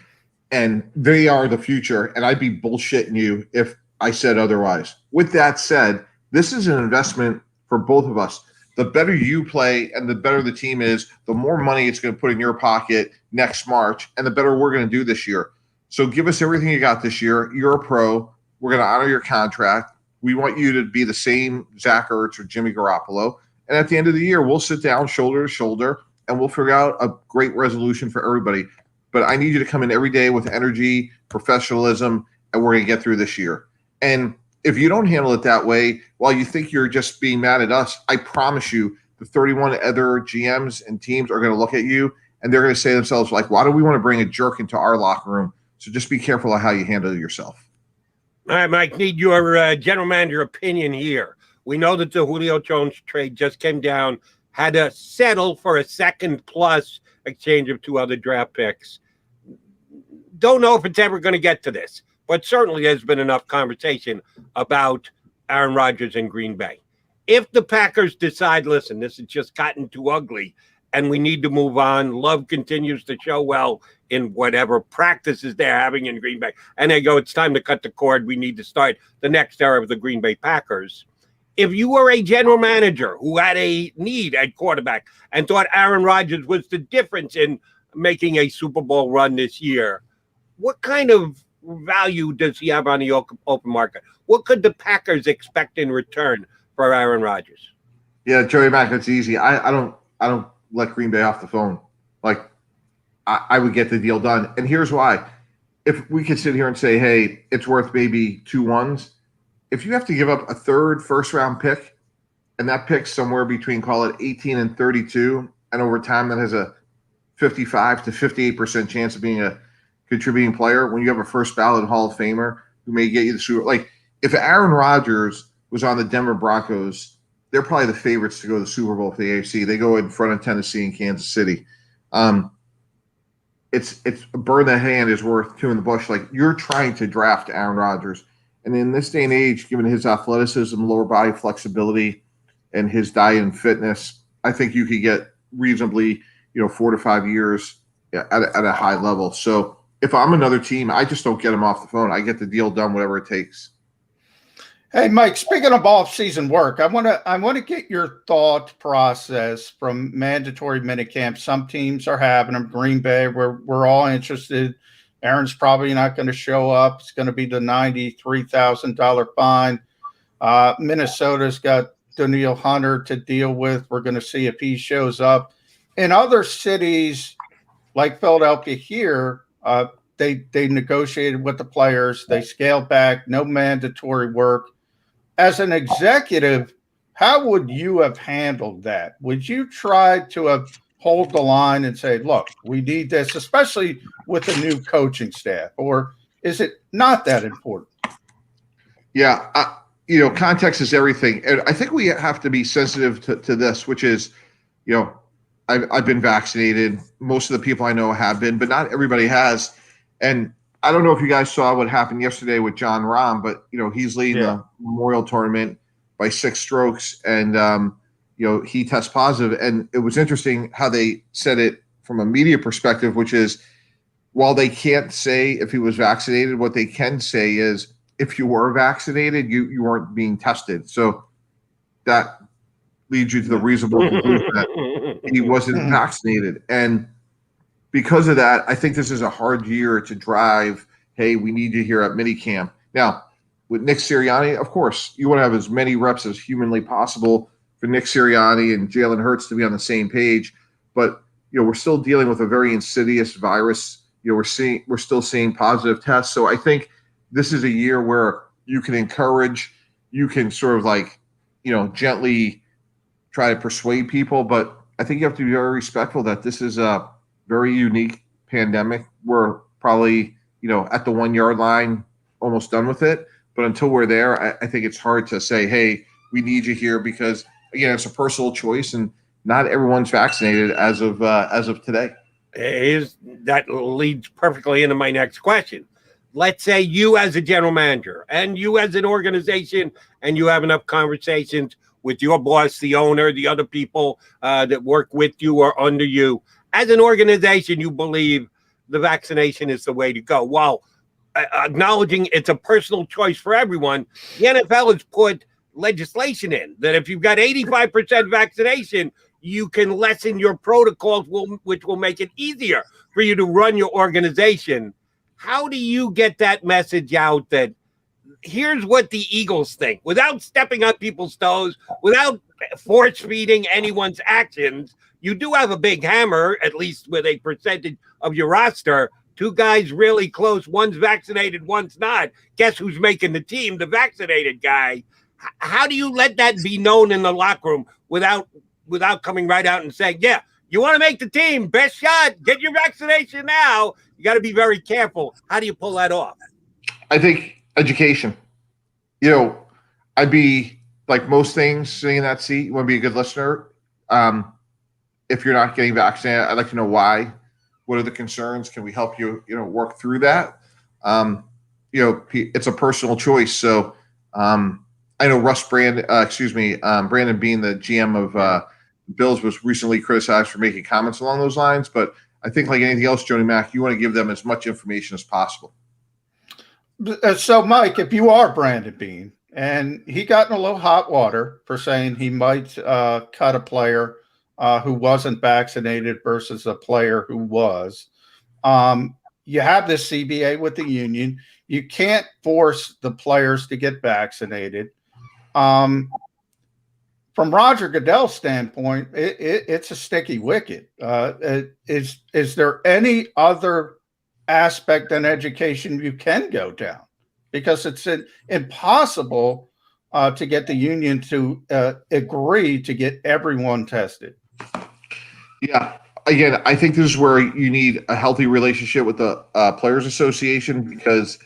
and they are the future, and I'd be bullshitting you if I said otherwise. With that said, this is an investment for both of us. The better you play and the better the team is, the more money it's going to put in your pocket next March, and the better we're going to do this year. So give us everything you got this year. You're a pro. We're going to honor your contract. We want you to be the same Zach Ertz or Jimmy Garoppolo. And at the end of the year, we'll sit down shoulder to shoulder and we'll figure out a great resolution for everybody. But I need you to come in every day with energy, professionalism, and we're going to get through this year. And if you don't handle it that way, while you think you're just being mad at us, I promise you the 31 other GMs and teams are going to look at you and they're going to say to themselves, like, why do we want to bring a jerk into our locker room? So just be careful of how you handle yourself. All right, Mike, need your general manager opinion here. We know that the Julio Jones trade just came down, had to settle for a second plus exchange of 2 other draft picks. Don't know if it's ever going to get to this, but certainly there's been enough conversation about Aaron Rodgers in Green Bay. If the Packers decide, listen, this has just gotten too ugly and we need to move on, Love continues to show well in whatever practices they're having in Green Bay, and they go, it's time to cut the cord, we need to start the next era of the Green Bay Packers. If you were a general manager who had a need at quarterback and thought Aaron Rodgers was the difference in making a Super Bowl run this year, what kind of value does he have on the open market? What could the Packers expect in return for Aaron Rodgers? Yeah, Joey Mack, it's easy. I don't let Green Bay off the phone. Like, I would get the deal done. And here's why. If we could sit here and say, hey, it's worth maybe 2 1s, if you have to give up a third first-round pick, and that pick's somewhere between, call it 18 and 32, and over time that has a 55 to 58% chance of being a contributing player, when you have a first-ballot Hall of Famer who may get you the Super Bowl. Like, if Aaron Rodgers was on the Denver Broncos, they're probably the favorites to go to the Super Bowl for the AFC. They go in front of Tennessee and Kansas City. It's a bird in the hand is worth 2 in the bush. Like, you're trying to draft Aaron Rodgers. And in this day and age, given his athleticism, lower body flexibility, and his diet and fitness, I think you could get reasonably, 4 to 5 years at a high level. So if I'm another team, I just don't get him off the phone. I get the deal done, whatever it takes. Hey, Mike, speaking of off-season work, I want to get your thought process from mandatory minicamp. Some teams are having them. Green Bay, we're all interested. Aaron's probably not going to show up. It's going to be the $93,000 fine. Minnesota's got Danielle Hunter to deal with. We're going to see if he shows up. In other cities like Philadelphia here, they negotiated with the players. They scaled back, no mandatory work. As an executive, how would you have handled that? Would you try to have hold the line and say, look, we need this, especially with the new coaching staff, or is it not that important? Yeah, context is everything. And I think we have to be sensitive to this, which is, I've been vaccinated. Most of the people I know have been, but not everybody has. And I don't know if you guys saw what happened yesterday with John Rahm, but, he's leading the Memorial Tournament by 6 strokes, and, he tests positive. And it was interesting how they said it from a media perspective, which is, while they can't say if he was vaccinated, what they can say is if you were vaccinated, you weren't being tested. So that leads you to the reasonable conclusion that he wasn't vaccinated. And because of that, I think this is a hard year to drive, hey, we need you here at minicamp. Now, with Nick Sirianni, of course, you want to have as many reps as humanly possible for Nick Sirianni and Jalen Hurts to be on the same page. But, we're still dealing with a very insidious virus. We're still seeing positive tests. So I think this is a year where you can encourage, you can sort of gently try to persuade people. But I think you have to be very respectful that this is a very unique pandemic. We're probably, at the 1 yard line, almost done with it. But until we're there, I think it's hard to say, hey, we need you here, because, again, it's a personal choice and not everyone's vaccinated as of today. That leads perfectly into my next question. Let's say you as a general manager and you as an organization, and you have enough conversations with your boss, the owner, the other people that work with you or under you. As an organization, you believe the vaccination is the way to go. While acknowledging it's a personal choice for everyone, the NFL has put legislation in that if you've got 85% vaccination, you can lessen your protocols, which will make it easier for you to run your organization. How do you get that message out that here's what the Eagles think, without stepping on people's toes, without force feeding anyone's actions. You do have a big hammer, at least with a percentage of your roster. Two guys really close. One's vaccinated, one's not. Guess who's making the team? The vaccinated guy. How do you let that be known in the locker room without coming right out and saying, yeah, you want to make the team, best shot, get your vaccination now. You got to be very careful. How do you pull that off? I think education. I'd be like most things sitting in that seat. You want to be a good listener. If you're not getting vaccinated, I'd like to know why. What are the concerns? Can we help you, work through that? It's a personal choice. So I know Brandon Bean, the GM of Bills, was recently criticized for making comments along those lines. But I think like anything else, Jody Mack, you want to give them as much information as possible. So, Mike, if you are Brandon Bean and he got in a little hot water for saying he might cut a player who wasn't vaccinated versus a player who was, you have this CBA with the union. You can't force the players to get vaccinated. From Roger Goodell's standpoint, it's a sticky wicket. Is there any other aspect in education you can go down? Because it's impossible to get the union to agree to get everyone tested. Yeah. Again, I think this is where you need a healthy relationship with the Players Association, because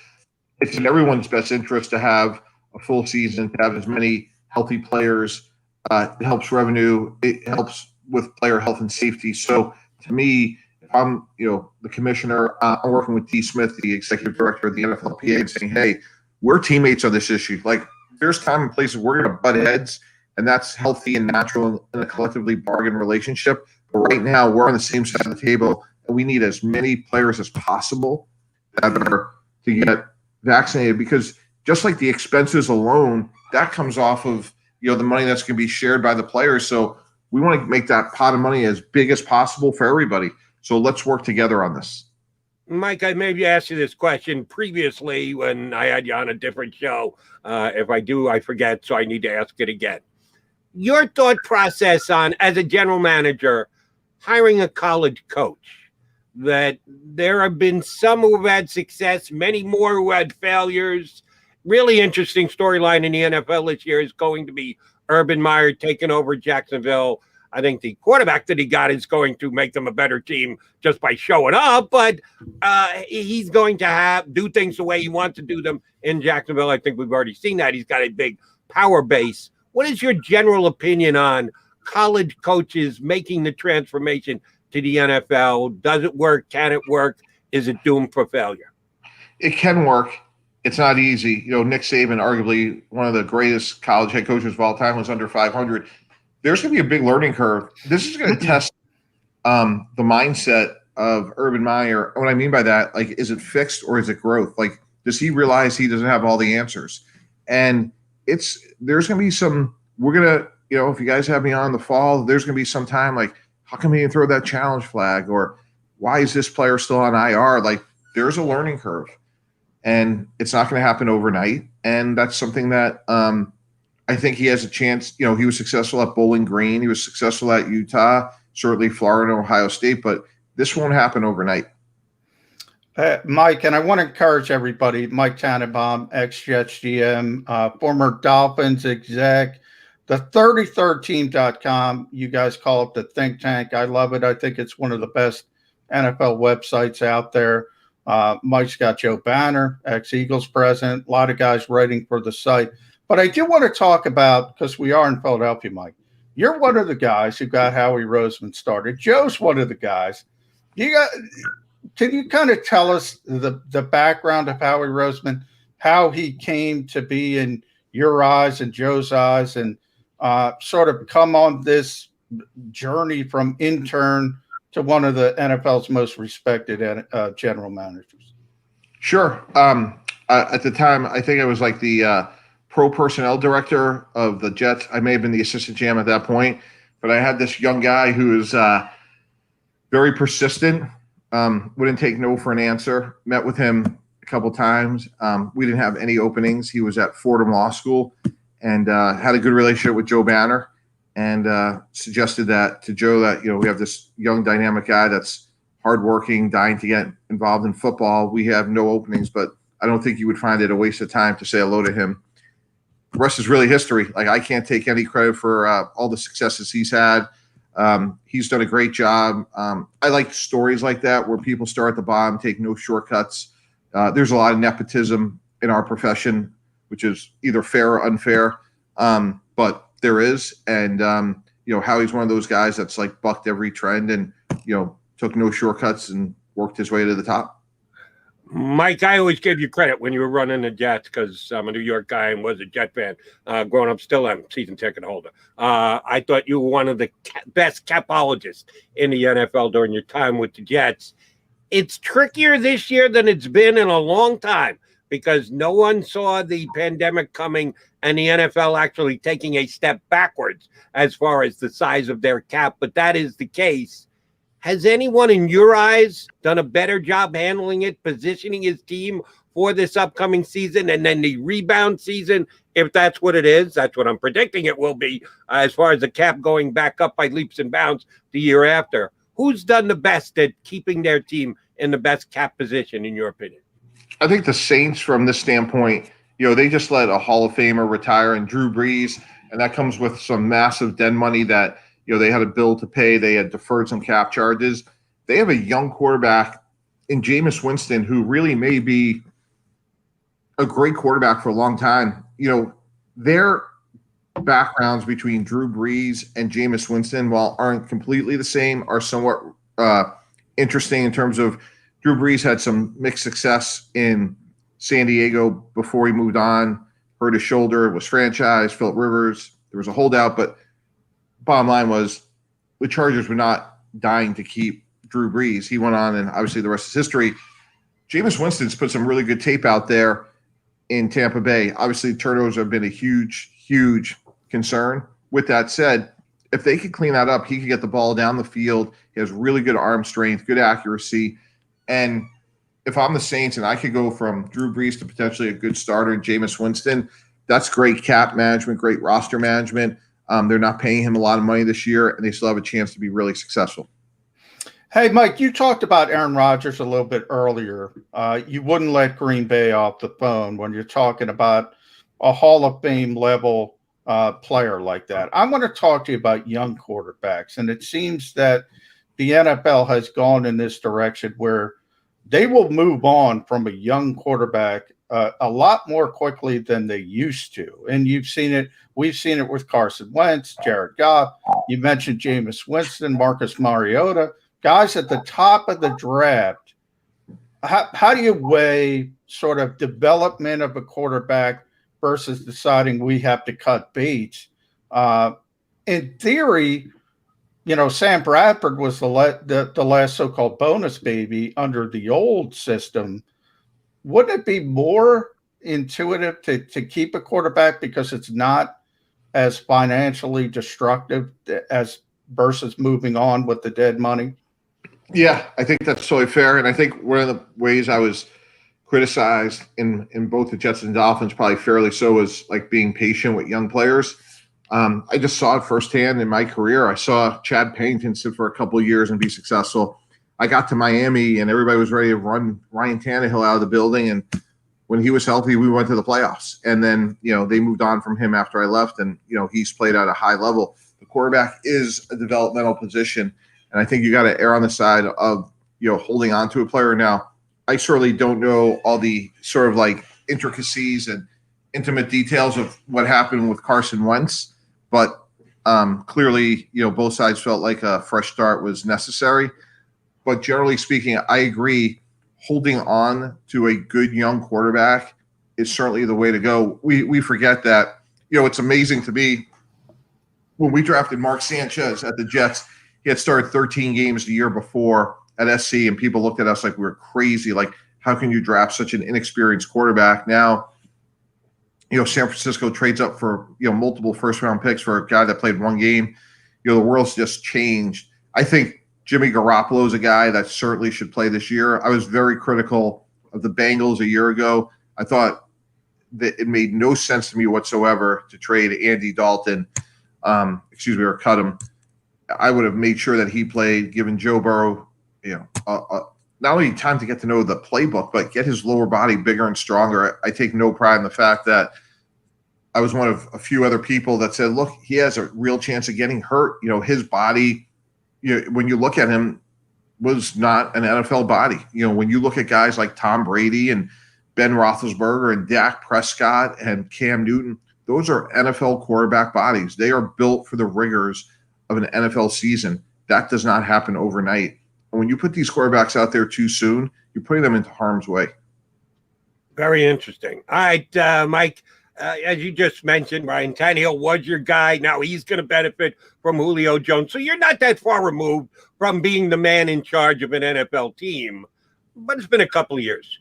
it's in everyone's best interest to have a full season, to have as many healthy players. It helps revenue. It helps with player health and safety. So to me, if I'm, the commissioner, I'm working with D. Smith, the executive director of the NFLPA, and saying, hey, we're teammates on this issue. Like, there's time and places we're going to butt heads, and that's healthy and natural in a collectively bargain relationship. But right now, we're on the same side of the table, and we need as many players as possible that are to get vaccinated, because just like the expenses alone, that comes off of the money that's going to be shared by the players. So we want to make that pot of money as big as possible for everybody. So let's work together on this. Mike, I maybe asked you this question previously when I had you on a different show. If I do, I forget, so I need to ask it again. Your thought process on, as a general manager, hiring a college coach, that there have been some who have had success, many more who had failures. Really interesting storyline in the NFL this year is going to be Urban Meyer taking over Jacksonville. I think the quarterback that he got is going to make them a better team just by showing up, but he's going to do things the way he wants to do them in Jacksonville. I think we've already seen that. He's got a big power base. What is your general opinion on college coaches making the transformation to the NFL? Does it work? Can it work? Is it doomed for failure? It can work. It's not easy. Nick Saban, arguably one of the greatest college head coaches of all time, was under 500. There's going to be a big learning curve. This is going to test the mindset of Urban Meyer. What I mean by that, like, is it fixed or is it growth? Like, does he realize he doesn't have all the answers? And there's going to be some, we're going to, if you guys have me on in the fall, there's going to be some time like, how come he didn't throw that challenge flag? Or why is this player still on IR? Like, there's a learning curve. And it's not going to happen overnight. And that's something that I think he has a chance. He was successful at Bowling Green. He was successful at Utah, certainly Florida and Ohio State. But this won't happen overnight. Mike, and I want to encourage everybody, Mike Tannenbaum, ex-Jets GM, former Dolphins exec, the 33rdteam.com. You guys call it the think tank. I love it. I think it's one of the best NFL websites out there. Mike's got Joe Banner, ex-Eagles president, a lot of guys writing for the site. But I do want to talk about, because we are in Philadelphia, Mike, you're one of the guys who got Howie Roseman started. Joe's one of the guys. Can you kind of tell us the background of Howie Roseman, how he came to be in your eyes and Joe's eyes, and sort of come on this journey from intern to one of the NFL's most respected general managers? Sure. At the time, I think I was like the pro personnel director of the Jets. I may have been the assistant GM at that point, but I had this young guy who was very persistent, wouldn't take no for an answer. Met with him couple times. We didn't have any openings. He was at Fordham Law School and had a good relationship with Joe Banner, and suggested that to Joe that, we have this young dynamic guy that's hardworking, dying to get involved in football. We have no openings, but I don't think you would find it a waste of time to say hello to him. The rest is really history. Like, I can't take any credit for all the successes he's had. He's done a great job. I like stories like that where people start at the bottom, take no shortcuts. There's a lot of nepotism in our profession, which is either fair or unfair. But there is. And, Howie's one of those guys that's like bucked every trend and, took no shortcuts and worked his way to the top. Mike, I always give you credit when you were running the Jets because I'm a New York guy and was a Jet fan. Growing up, still am, season ticket holder. I thought you were one of the best capologists in the NFL during your time with the Jets. It's trickier this year than it's been in a long time because no one saw the pandemic coming and the NFL actually taking a step backwards as far as the size of their cap, but that is the case. Has anyone in your eyes done a better job handling it, positioning his team for this upcoming season and then the rebound season, if that's what it is? That's what I'm predicting it will be, as far as the cap going back up by leaps and bounds the year after. Who's done the best at keeping their team in the best cap position, in your opinion? I think the Saints, from this standpoint, they just let a Hall of Famer retire in Drew Brees, and that comes with some massive dead money that they had a bill to pay. They had deferred some cap charges. They have a young quarterback in Jameis Winston who really may be a great quarterback for a long time. Their backgrounds between Drew Brees and Jameis Winston, while aren't completely the same, are somewhat interesting in terms of Drew Brees had some mixed success in San Diego before he moved on, hurt his shoulder, was franchised, Phillip Rivers. There was a holdout, but bottom line was the Chargers were not dying to keep Drew Brees. He went on, and obviously the rest is history. Jameis Winston's put some really good tape out there in Tampa Bay. Obviously, turnovers have been a huge, huge concern. With that said, if they could clean that up, he could get the ball down the field. He has really good arm strength, good accuracy. And if I'm the Saints and I could go from Drew Brees to potentially a good starter in Jameis Winston, that's great cap management, great roster management. They're not paying him a lot of money this year, and they still have a chance to be really successful. Hey, Mike, you talked about Aaron Rodgers a little bit earlier. You wouldn't let Green Bay off the phone when you're talking about a Hall of Fame level player like that. I want to talk to you about young quarterbacks, and it seems that the NFL has gone in this direction where they will move on from a young quarterback a lot more quickly than they used to. And you've seen it. We've seen it with Carson Wentz, Jared Goff. You mentioned Jameis Winston, Marcus Mariota, guys at the top of the draft. How do you weigh sort of development of a quarterback versus deciding we have to cut bait? In theory, Sam Bradford was the last so-called bonus baby under the old system. Wouldn't it be more intuitive to keep a quarterback because it's not as financially destructive as versus moving on with the dead money? Yeah, I think that's totally fair. And I think one of the ways I was criticized in both the Jets and Dolphins, probably fairly so, was like being patient with young players. I just saw it firsthand in my career. I saw Chad Pennington sit for a couple of years and be successful. I got to Miami and everybody was ready to run Ryan Tannehill out of the building. And when he was healthy, we went to the playoffs. And then, they moved on from him after I left. And, he's played at a high level. The quarterback is a developmental position. And I think you got to err on the side of, holding on to a player. Now, I certainly don't know all the sort of like intricacies and intimate details of what happened with Carson Wentz. But clearly, both sides felt like a fresh start was necessary. But generally speaking, I agree, holding on to a good young quarterback is certainly the way to go. We forget that, it's amazing to me. When we drafted Mark Sanchez at the Jets, he had started 13 games the year before at SC, and people looked at us like we were crazy. Like, how can you draft such an inexperienced quarterback? Now, San Francisco trades up for, multiple first-round picks for a guy that played one game. The world's just changed. I think Jimmy Garoppolo is a guy that certainly should play this year. I was very critical of the Bengals a year ago. I thought that it made no sense to me whatsoever to trade Andy Dalton, or cut him. I would have made sure that he played, given Joe Burrow, not only time to get to know the playbook, but get his lower body bigger and stronger. I take no pride in the fact that I was one of a few other people that said, look, he has a real chance of getting hurt. His body, when you look at him, was not an NFL body. When you look at guys like Tom Brady and Ben Roethlisberger and Dak Prescott and Cam Newton, those are NFL quarterback bodies. They are built for the rigors of an NFL season. That does not happen overnight. And when you put these quarterbacks out there too soon, you're putting them into harm's way. Very interesting. All right, Mike, as you just mentioned, Ryan Tannehill was your guy. Now he's going to benefit from Julio Jones. So you're not that far removed from being the man in charge of an NFL team, but it's been a couple of years.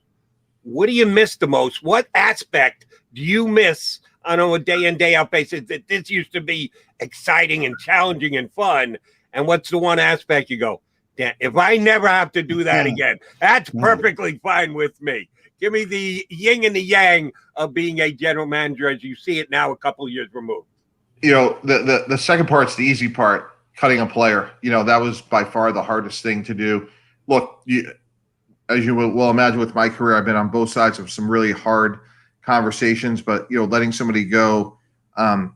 What do you miss the most? What aspect do you miss on a day in, day out basis that this used to be exciting and challenging and fun? And what's the one aspect you go, damn, if I never have to do that again, that's perfectly fine with me. Give me the yin and the yang of being a general manager as you see it now a couple of years removed. The second part's the easy part, cutting a player. That was by far the hardest thing to do. Look, as you will imagine with my career, I've been on both sides of some really hard conversations, but, letting somebody go, I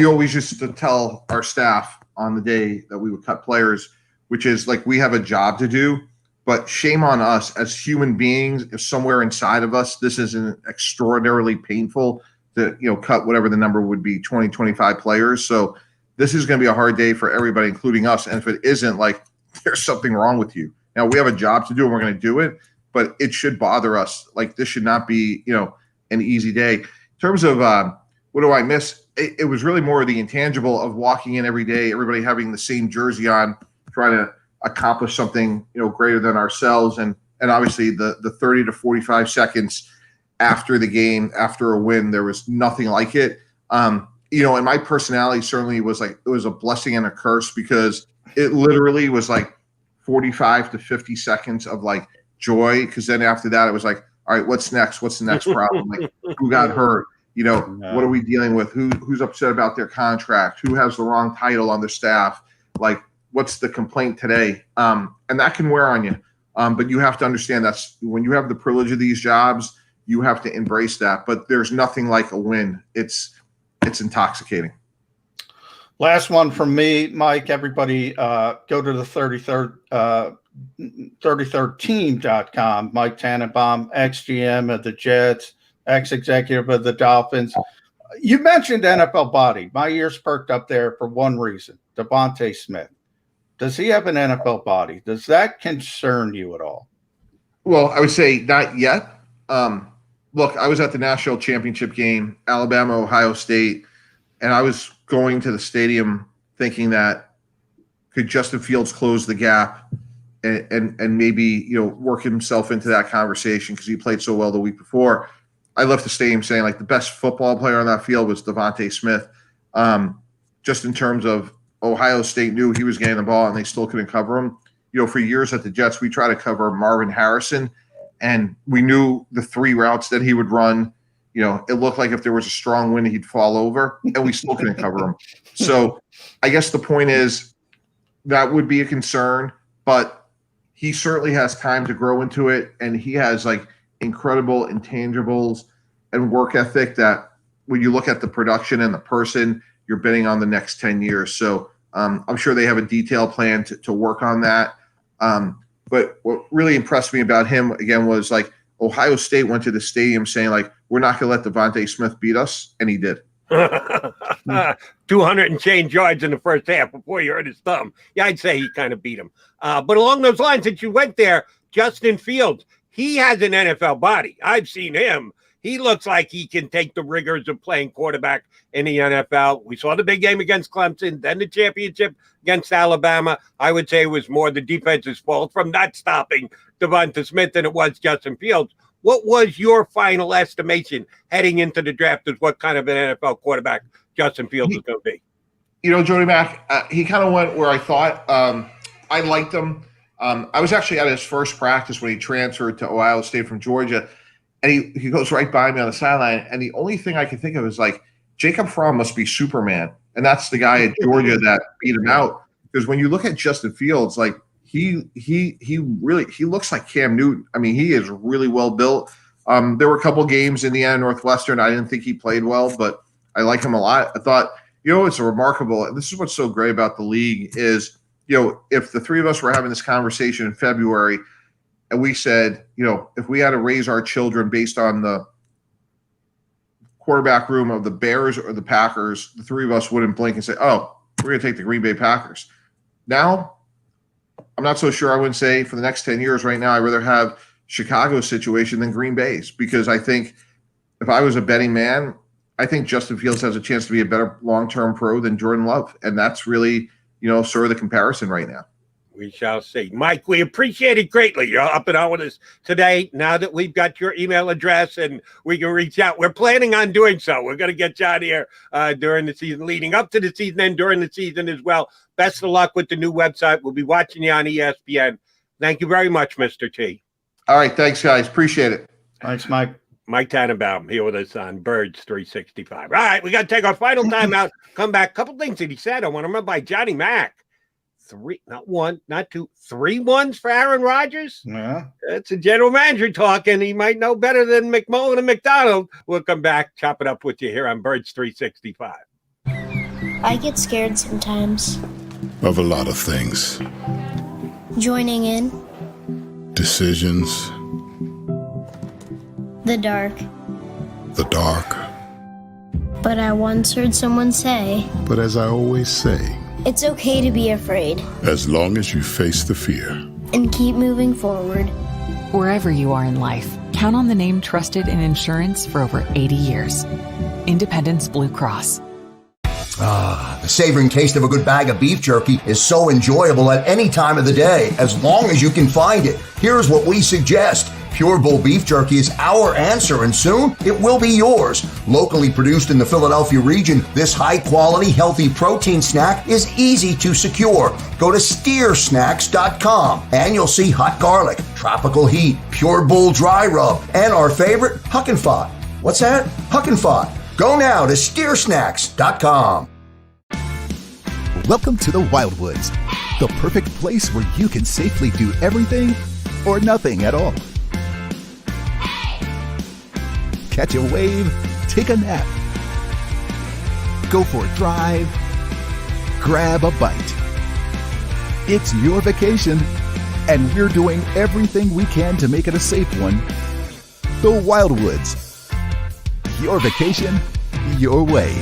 always used to tell our staff on the day that we would cut players, which is like, we have a job to do. But shame on us as human beings if somewhere inside of us this isn't extraordinarily painful to cut whatever the number would be, 20, 25 players. So this is going to be a hard day for everybody, including us. And if it isn't, like, there's something wrong with you. Now, we have a job to do and we're going to do it, but it should bother us. Like, this should not be an easy day. In terms of what do I miss, it was really more the intangible of walking in every day, everybody having the same jersey on, trying to accomplish something greater than ourselves, and obviously the 30 to 45 seconds after the game, after a win, there was nothing like it. And my personality certainly was like, it was a blessing and a curse, because it literally was like 45 to 50 seconds of like joy, because then after that it was like, all right, what's next? What's the next problem? Like, who got hurt? What are we dealing with? Who's upset about their contract? Who has the wrong title on their staff? Like, what's the complaint today? And that can wear on you. But you have to understand that's when you have the privilege of these jobs, you have to embrace that. But there's nothing like a win. It's intoxicating. Last one from me, Mike. Everybody go to the 33rdteam.com. Mike Tannenbaum, ex-GM of the Jets, ex-executive of the Dolphins. You mentioned NFL body. My ears perked up there for one reason, Devontae Smith. Does he have an NFL body? Does that concern you at all? Well, I would say not yet. Look, I was at the national championship game, Alabama, Ohio State, and I was going to the stadium thinking that could Justin Fields close the gap and maybe work himself into that conversation because he played so well the week before. I left the stadium saying like the best football player on that field was Devontae Smith. Just in terms of Ohio State knew he was getting the ball and they still couldn't cover him. For years at the Jets, we tried to cover Marvin Harrison, and we knew the three routes that he would run. It looked like if there was a strong wind, he'd fall over, and we still couldn't cover him. So I guess the point is that would be a concern, but he certainly has time to grow into it, and he has like incredible intangibles and work ethic that when you look at the production and the person, you're betting on the next 10 years. So I'm sure they have a detailed plan to work on that. But what really impressed me about him, again, was like Ohio State went to the stadium saying, like, we're not going to let Devontae Smith beat us, and he did. 200 and change yards in the first half before he hurt his thumb. Yeah, I'd say he kind of beat him. But along those lines, since you went there, Justin Fields, he has an NFL body. I've seen him. He looks like he can take the rigors of playing quarterback in the NFL. We saw the big game against Clemson, then the championship against Alabama. I would say it was more the defense's fault from not stopping Devonta Smith than it was Justin Fields. What was your final estimation heading into the draft of what kind of an NFL quarterback Justin Fields is going to be? Jody Mack, he kind of went where I thought. I liked him. I was actually at his first practice when he transferred to Ohio State from Georgia, and he goes right by me on the sideline, and the only thing I can think of is like, Jacob Fromm must be Superman, and that's the guy at Georgia that beat him out. Because when you look at Justin Fields, like he looks like Cam Newton. I mean, he is really well built. There were a couple games in the end Northwestern I didn't think he played well, but I like him a lot. I thought, it's a remarkable, and this is what's so great about the league is, if the three of us were having this conversation in February and we said, if we had to raise our children based on the quarterback room of the Bears or the Packers, the three of us wouldn't blink and say, oh, we're going to take the Green Bay Packers. Now, I'm not so sure I wouldn't say for the next 10 years right now, I'd rather have Chicago's situation than Green Bay's, because I think if I was a betting man, I think Justin Fields has a chance to be a better long-term pro than Jordan Love. And that's really, sort of the comparison right now. We shall see. Mike, we appreciate it greatly. You're up and on with us today. Now that we've got your email address and we can reach out, we're planning on doing so. We're going to get you out here during the season, leading up to the season and during the season as well. Best of luck with the new website. We'll be watching you on ESPN. Thank you very much, Mr. T. All right. Thanks, guys. Appreciate it. Thanks, Mike. Mike Tannenbaum here with us on Birds 365. All right, we got to take our final timeout. Come back. Couple things that he said. I want to run by Johnny Mac. 3, not 1, not 2, 3 ones for Aaron Rodgers. Yeah, that's a general manager talking. He might know better than McMullen and McDonald. We'll come back, chop it up with you here on Birds 365. I get scared sometimes. Of a lot of things. Joining in. Decisions. The dark. The dark. But I once heard someone say, But as I always say, it's okay to be afraid. As long as you face the fear. And keep moving forward. Wherever you are in life, count on the name trusted in insurance for over 80 years. Independence Blue Cross. The savoring taste of a good bag of beef jerky is so enjoyable at any time of the day, as long as you can find it. Here's what we suggest. Pure Bull beef jerky is our answer, and soon it will be yours. Locally produced in the Philadelphia region, this high-quality, healthy protein snack is easy to secure. Go to steersnacks.com, and you'll see hot garlic, tropical heat, Pure Bull dry rub, and our favorite, Huck and Fod. What's that? Huck and Fod. Go now to steersnacks.com. Welcome to the Wildwoods, the perfect place where you can safely do everything or nothing at all. Catch a wave, take a nap, go for a drive, grab a bite. It's your vacation, and we're doing everything we can to make it a safe one. The Wildwoods. Your vacation, your way.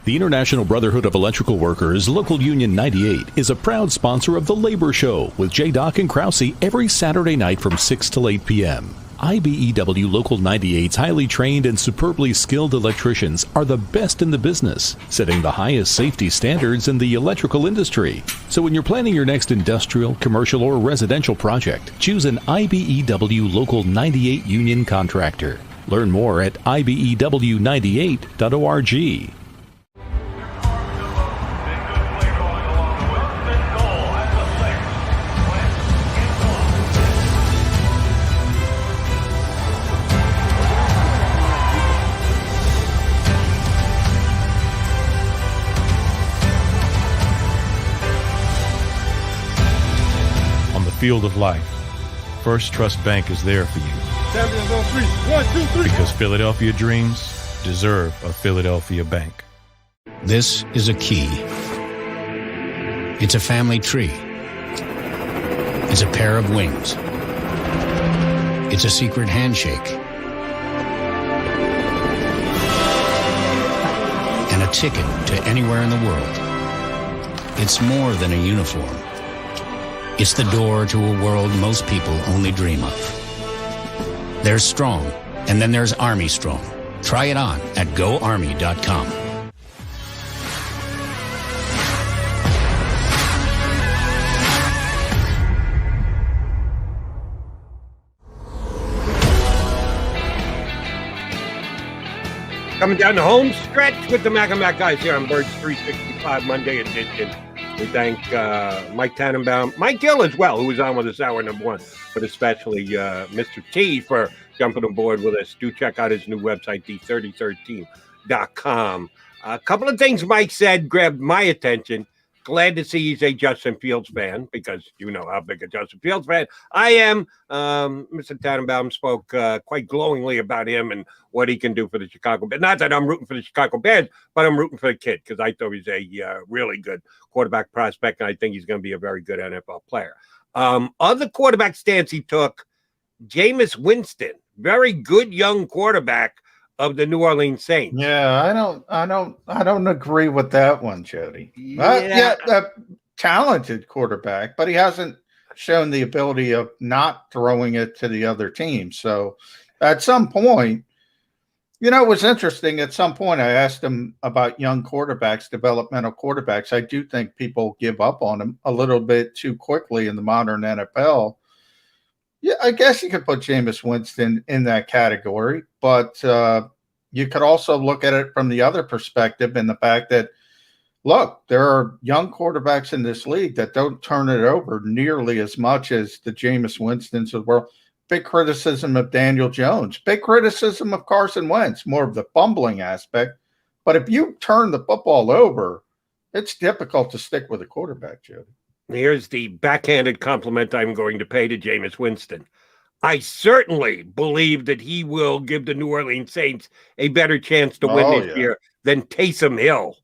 The International Brotherhood of Electrical Workers, Local Union 98, is a proud sponsor of The Labor Show with J. and Krause every Saturday night from 6 till 8 p.m. IBEW Local 98's highly trained and superbly skilled electricians are the best in the business, setting the highest safety standards in the electrical industry. So when you're planning your next industrial, commercial, or residential project, choose an IBEW Local 98 union contractor. Learn more at ibew98.org. Field of life, First Trust Bank is there for you. Champions on 3. 1, 2, 3. Because Philadelphia dreams deserve a Philadelphia bank. This is a key. It's a family tree. It's a pair of wings. It's a secret handshake. And a ticket to anywhere in the world. It's more than a uniform. It's the door to a world most people only dream of. There's Strong, and then there's Army Strong. Try it on at GoArmy.com. Coming down the home stretch with the Mac and Mac guys here on Birds 365 Monday edition. We thank Mike Tannenbaum, Mike Gill as well, who was on with us hour number one, but especially Mr. T for jumping aboard with us. Do check out his new website, the3013.com. A couple of things Mike said grabbed my attention. Glad to see he's a Justin Fields fan, because you know how big a Justin Fields fan I am. Mr. Tannenbaum spoke quite glowingly about him and what he can do for the Chicago Bears. Not that I'm rooting for the Chicago Bears, but I'm rooting for the kid, because I thought he's a really good quarterback prospect, and I think he's going to be a very good NFL player. Other quarterback stance he took, Jameis Winston, very good young quarterback of the New Orleans Saints. Yeah, I don't agree with that one, Jody. Talented quarterback, but he hasn't shown the ability of not throwing it to the other team. So at some point, it was interesting. At some point, I asked him about young quarterbacks, developmental quarterbacks. I do think people give up on them a little bit too quickly in the modern NFL. Yeah, I guess you could put Jameis Winston in that category, but you could also look at it from the other perspective, in the fact that, look, there are young quarterbacks in this league that don't turn it over nearly as much as the Jameis Winstons of the world. Big criticism of Daniel Jones, big criticism of Carson Wentz, more of the fumbling aspect. But if you turn the football over, it's difficult to stick with a quarterback, Jody. Here's the backhanded compliment I'm going to pay to Jameis Winston. I certainly believe that he will give the New Orleans Saints a better chance to win this year than Taysom Hill.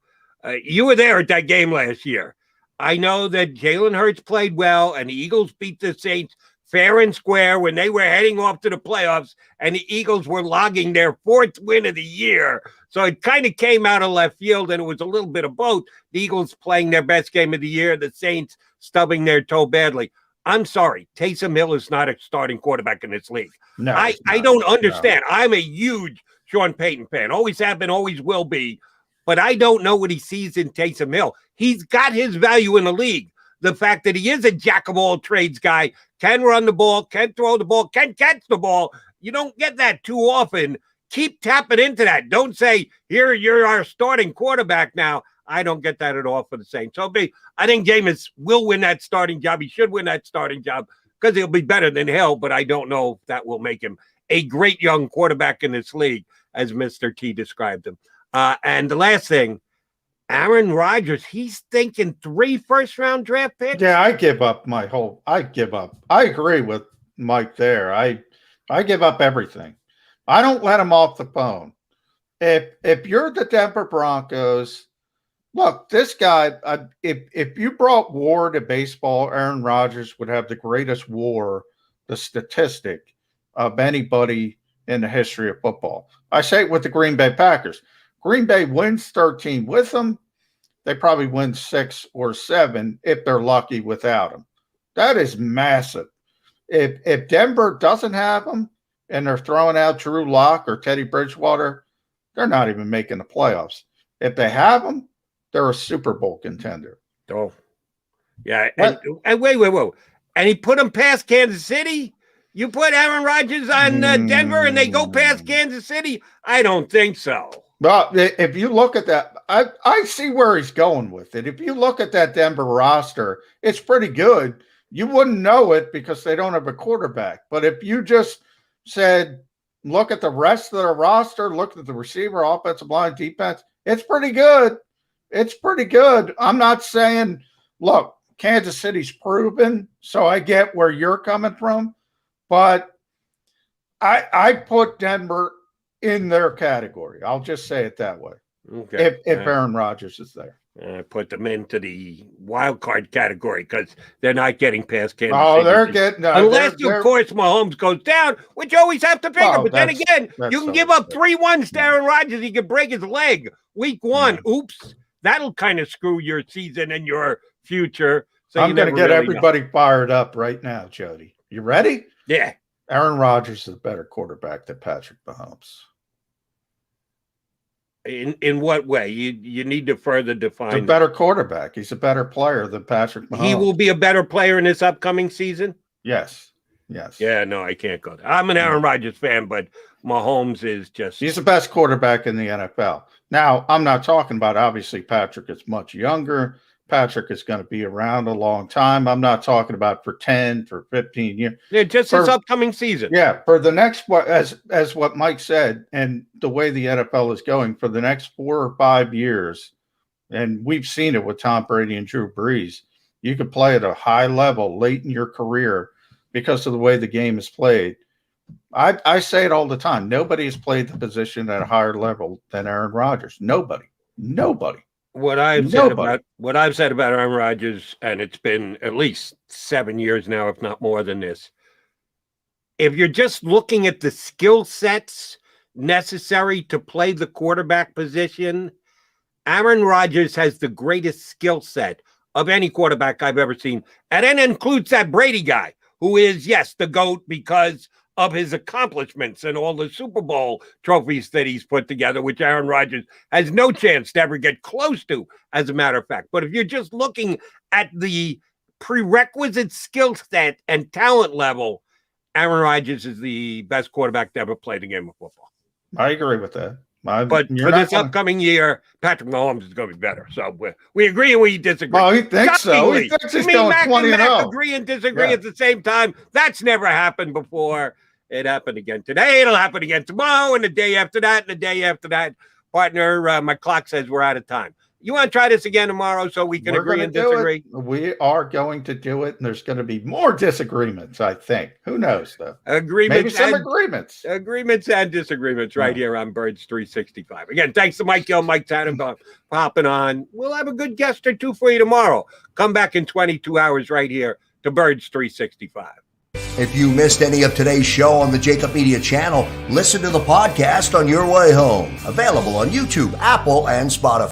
You were there at that game last year. I know that Jalen Hurts played well, and the Eagles beat the Saints fair and square when they were heading off to the playoffs, and the Eagles were logging their 4th win of the year. So it kind of came out of left field, and it was a little bit of both. The Eagles playing their best game of the year, the Saints stubbing their toe badly. I'm sorry, Taysom Hill is not a starting quarterback in this league. No, I don't understand. No. I'm a huge Sean Payton fan. Always have been, always will be. But I don't know what he sees in Taysom Hill. He's got his value in the league. The fact that he is a jack of all trades guy, can run the ball, can throw the ball, can catch the ball. You don't get that too often. Keep tapping into that. Don't say, here, you're our starting quarterback now. I don't get that at all for the Saints. So I think Jameis will win that starting job. He should win that starting job because he'll be better than Hill, but I don't know if that will make him a great young quarterback in this league, as Mr. T described him. And the last thing, Aaron Rodgers, he's thinking 3 first-round draft picks. Yeah, I give up. I agree with Mike there. I give up everything. I don't let him off the phone. If you're the Denver Broncos, look, this guy, if you brought war to baseball, Aaron Rodgers would have the greatest war, the statistic of anybody in the history of football. I say it with the Green Bay Packers. Green Bay wins 13 with them. They probably win 6 or 7 if they're lucky without him. That is massive. If Denver doesn't have them and they're throwing out Drew Lock or Teddy Bridgewater, they're not even making the playoffs. If they have them, they're a Super Bowl contender. Oh, yeah. And wait. And he put them past Kansas City? You put Aaron Rodgers on Denver and they go past Kansas City? I don't think so. Well, if you look at that, I see where he's going with it. If you look at that Denver roster, it's pretty good. You wouldn't know it because they don't have a quarterback. But if you just said, look at the rest of their roster, look at the receiver, offensive line, defense, it's pretty good. It's pretty good. I'm not saying, look, Kansas City's proven, so I get where you're coming from. But I put Denver in their category. I'll just say it that way. Okay. If Aaron Rodgers is there. I put them into the wild card category because they're not getting past Kansas City. They're getting unless, of course, Mahomes goes down, which you always have to figure. But then again, you can give up 3-1 to Aaron Rodgers. He could break his leg week 1. Yeah. Oops. That'll kind of screw your season and your future. So I'm going to get everybody fired up right now, Jody. You ready? Yeah. Aaron Rodgers is a better quarterback than Patrick Mahomes. In what way? You need to further define. He's a better quarterback. He's a better player than Patrick Mahomes. He will be a better player in this upcoming season? Yes. Yeah, no, I can't go there. I'm an Aaron Rodgers fan, but Mahomes is just... He's the best quarterback in the NFL. Now, I'm not talking about, obviously, Patrick is much younger. Patrick is going to be around a long time. I'm not talking about for 10, for 15 years. Yeah, just this upcoming season. Yeah, for the next, as what Mike said, and the way the NFL is going, for the next 4 or 5 years, and we've seen it with Tom Brady and Drew Brees, you could play at a high level late in your career because of the way the game is played. I say it all the time. Nobody has played the position at a higher level than Aaron Rodgers. Nobody. What I've said about Aaron Rodgers, and it's been at least 7 years now, if not more than this. If you're just looking at the skill sets necessary to play the quarterback position, Aaron Rodgers has the greatest skill set of any quarterback I've ever seen. And then includes that Brady guy, who is, yes, the GOAT because of his accomplishments and all the Super Bowl trophies that he's put together, which Aaron Rodgers has no chance to ever get close to, as a matter of fact. But if you're just looking at the prerequisite skill set and talent level, Aaron Rodgers is the best quarterback to ever play the game of football. I agree with that. But for this upcoming year, Patrick Mahomes is going to be better. So we agree and we disagree. Well, he thinks so. He thinks he's going 20-0. Agree and disagree at the same time. That's never happened before. It happened again today. It'll happen again tomorrow and the day after that and the day after that. Partner, my clock says we're out of time. You want to try this again tomorrow so we can agree and disagree? We are going to do it, and there's going to be more disagreements, I think. Who knows, though? Agreements. Maybe some agreements. Agreements and disagreements right here on Birds 365. Again, thanks to Mike Gill, Mike Tannenbaum popping on. We'll have a good guest or two for you tomorrow. Come back in 22 hours right here to Birds 365. If you missed any of today's show on the JAKIB Media channel, listen to the podcast on your way home. Available on YouTube, Apple, and Spotify.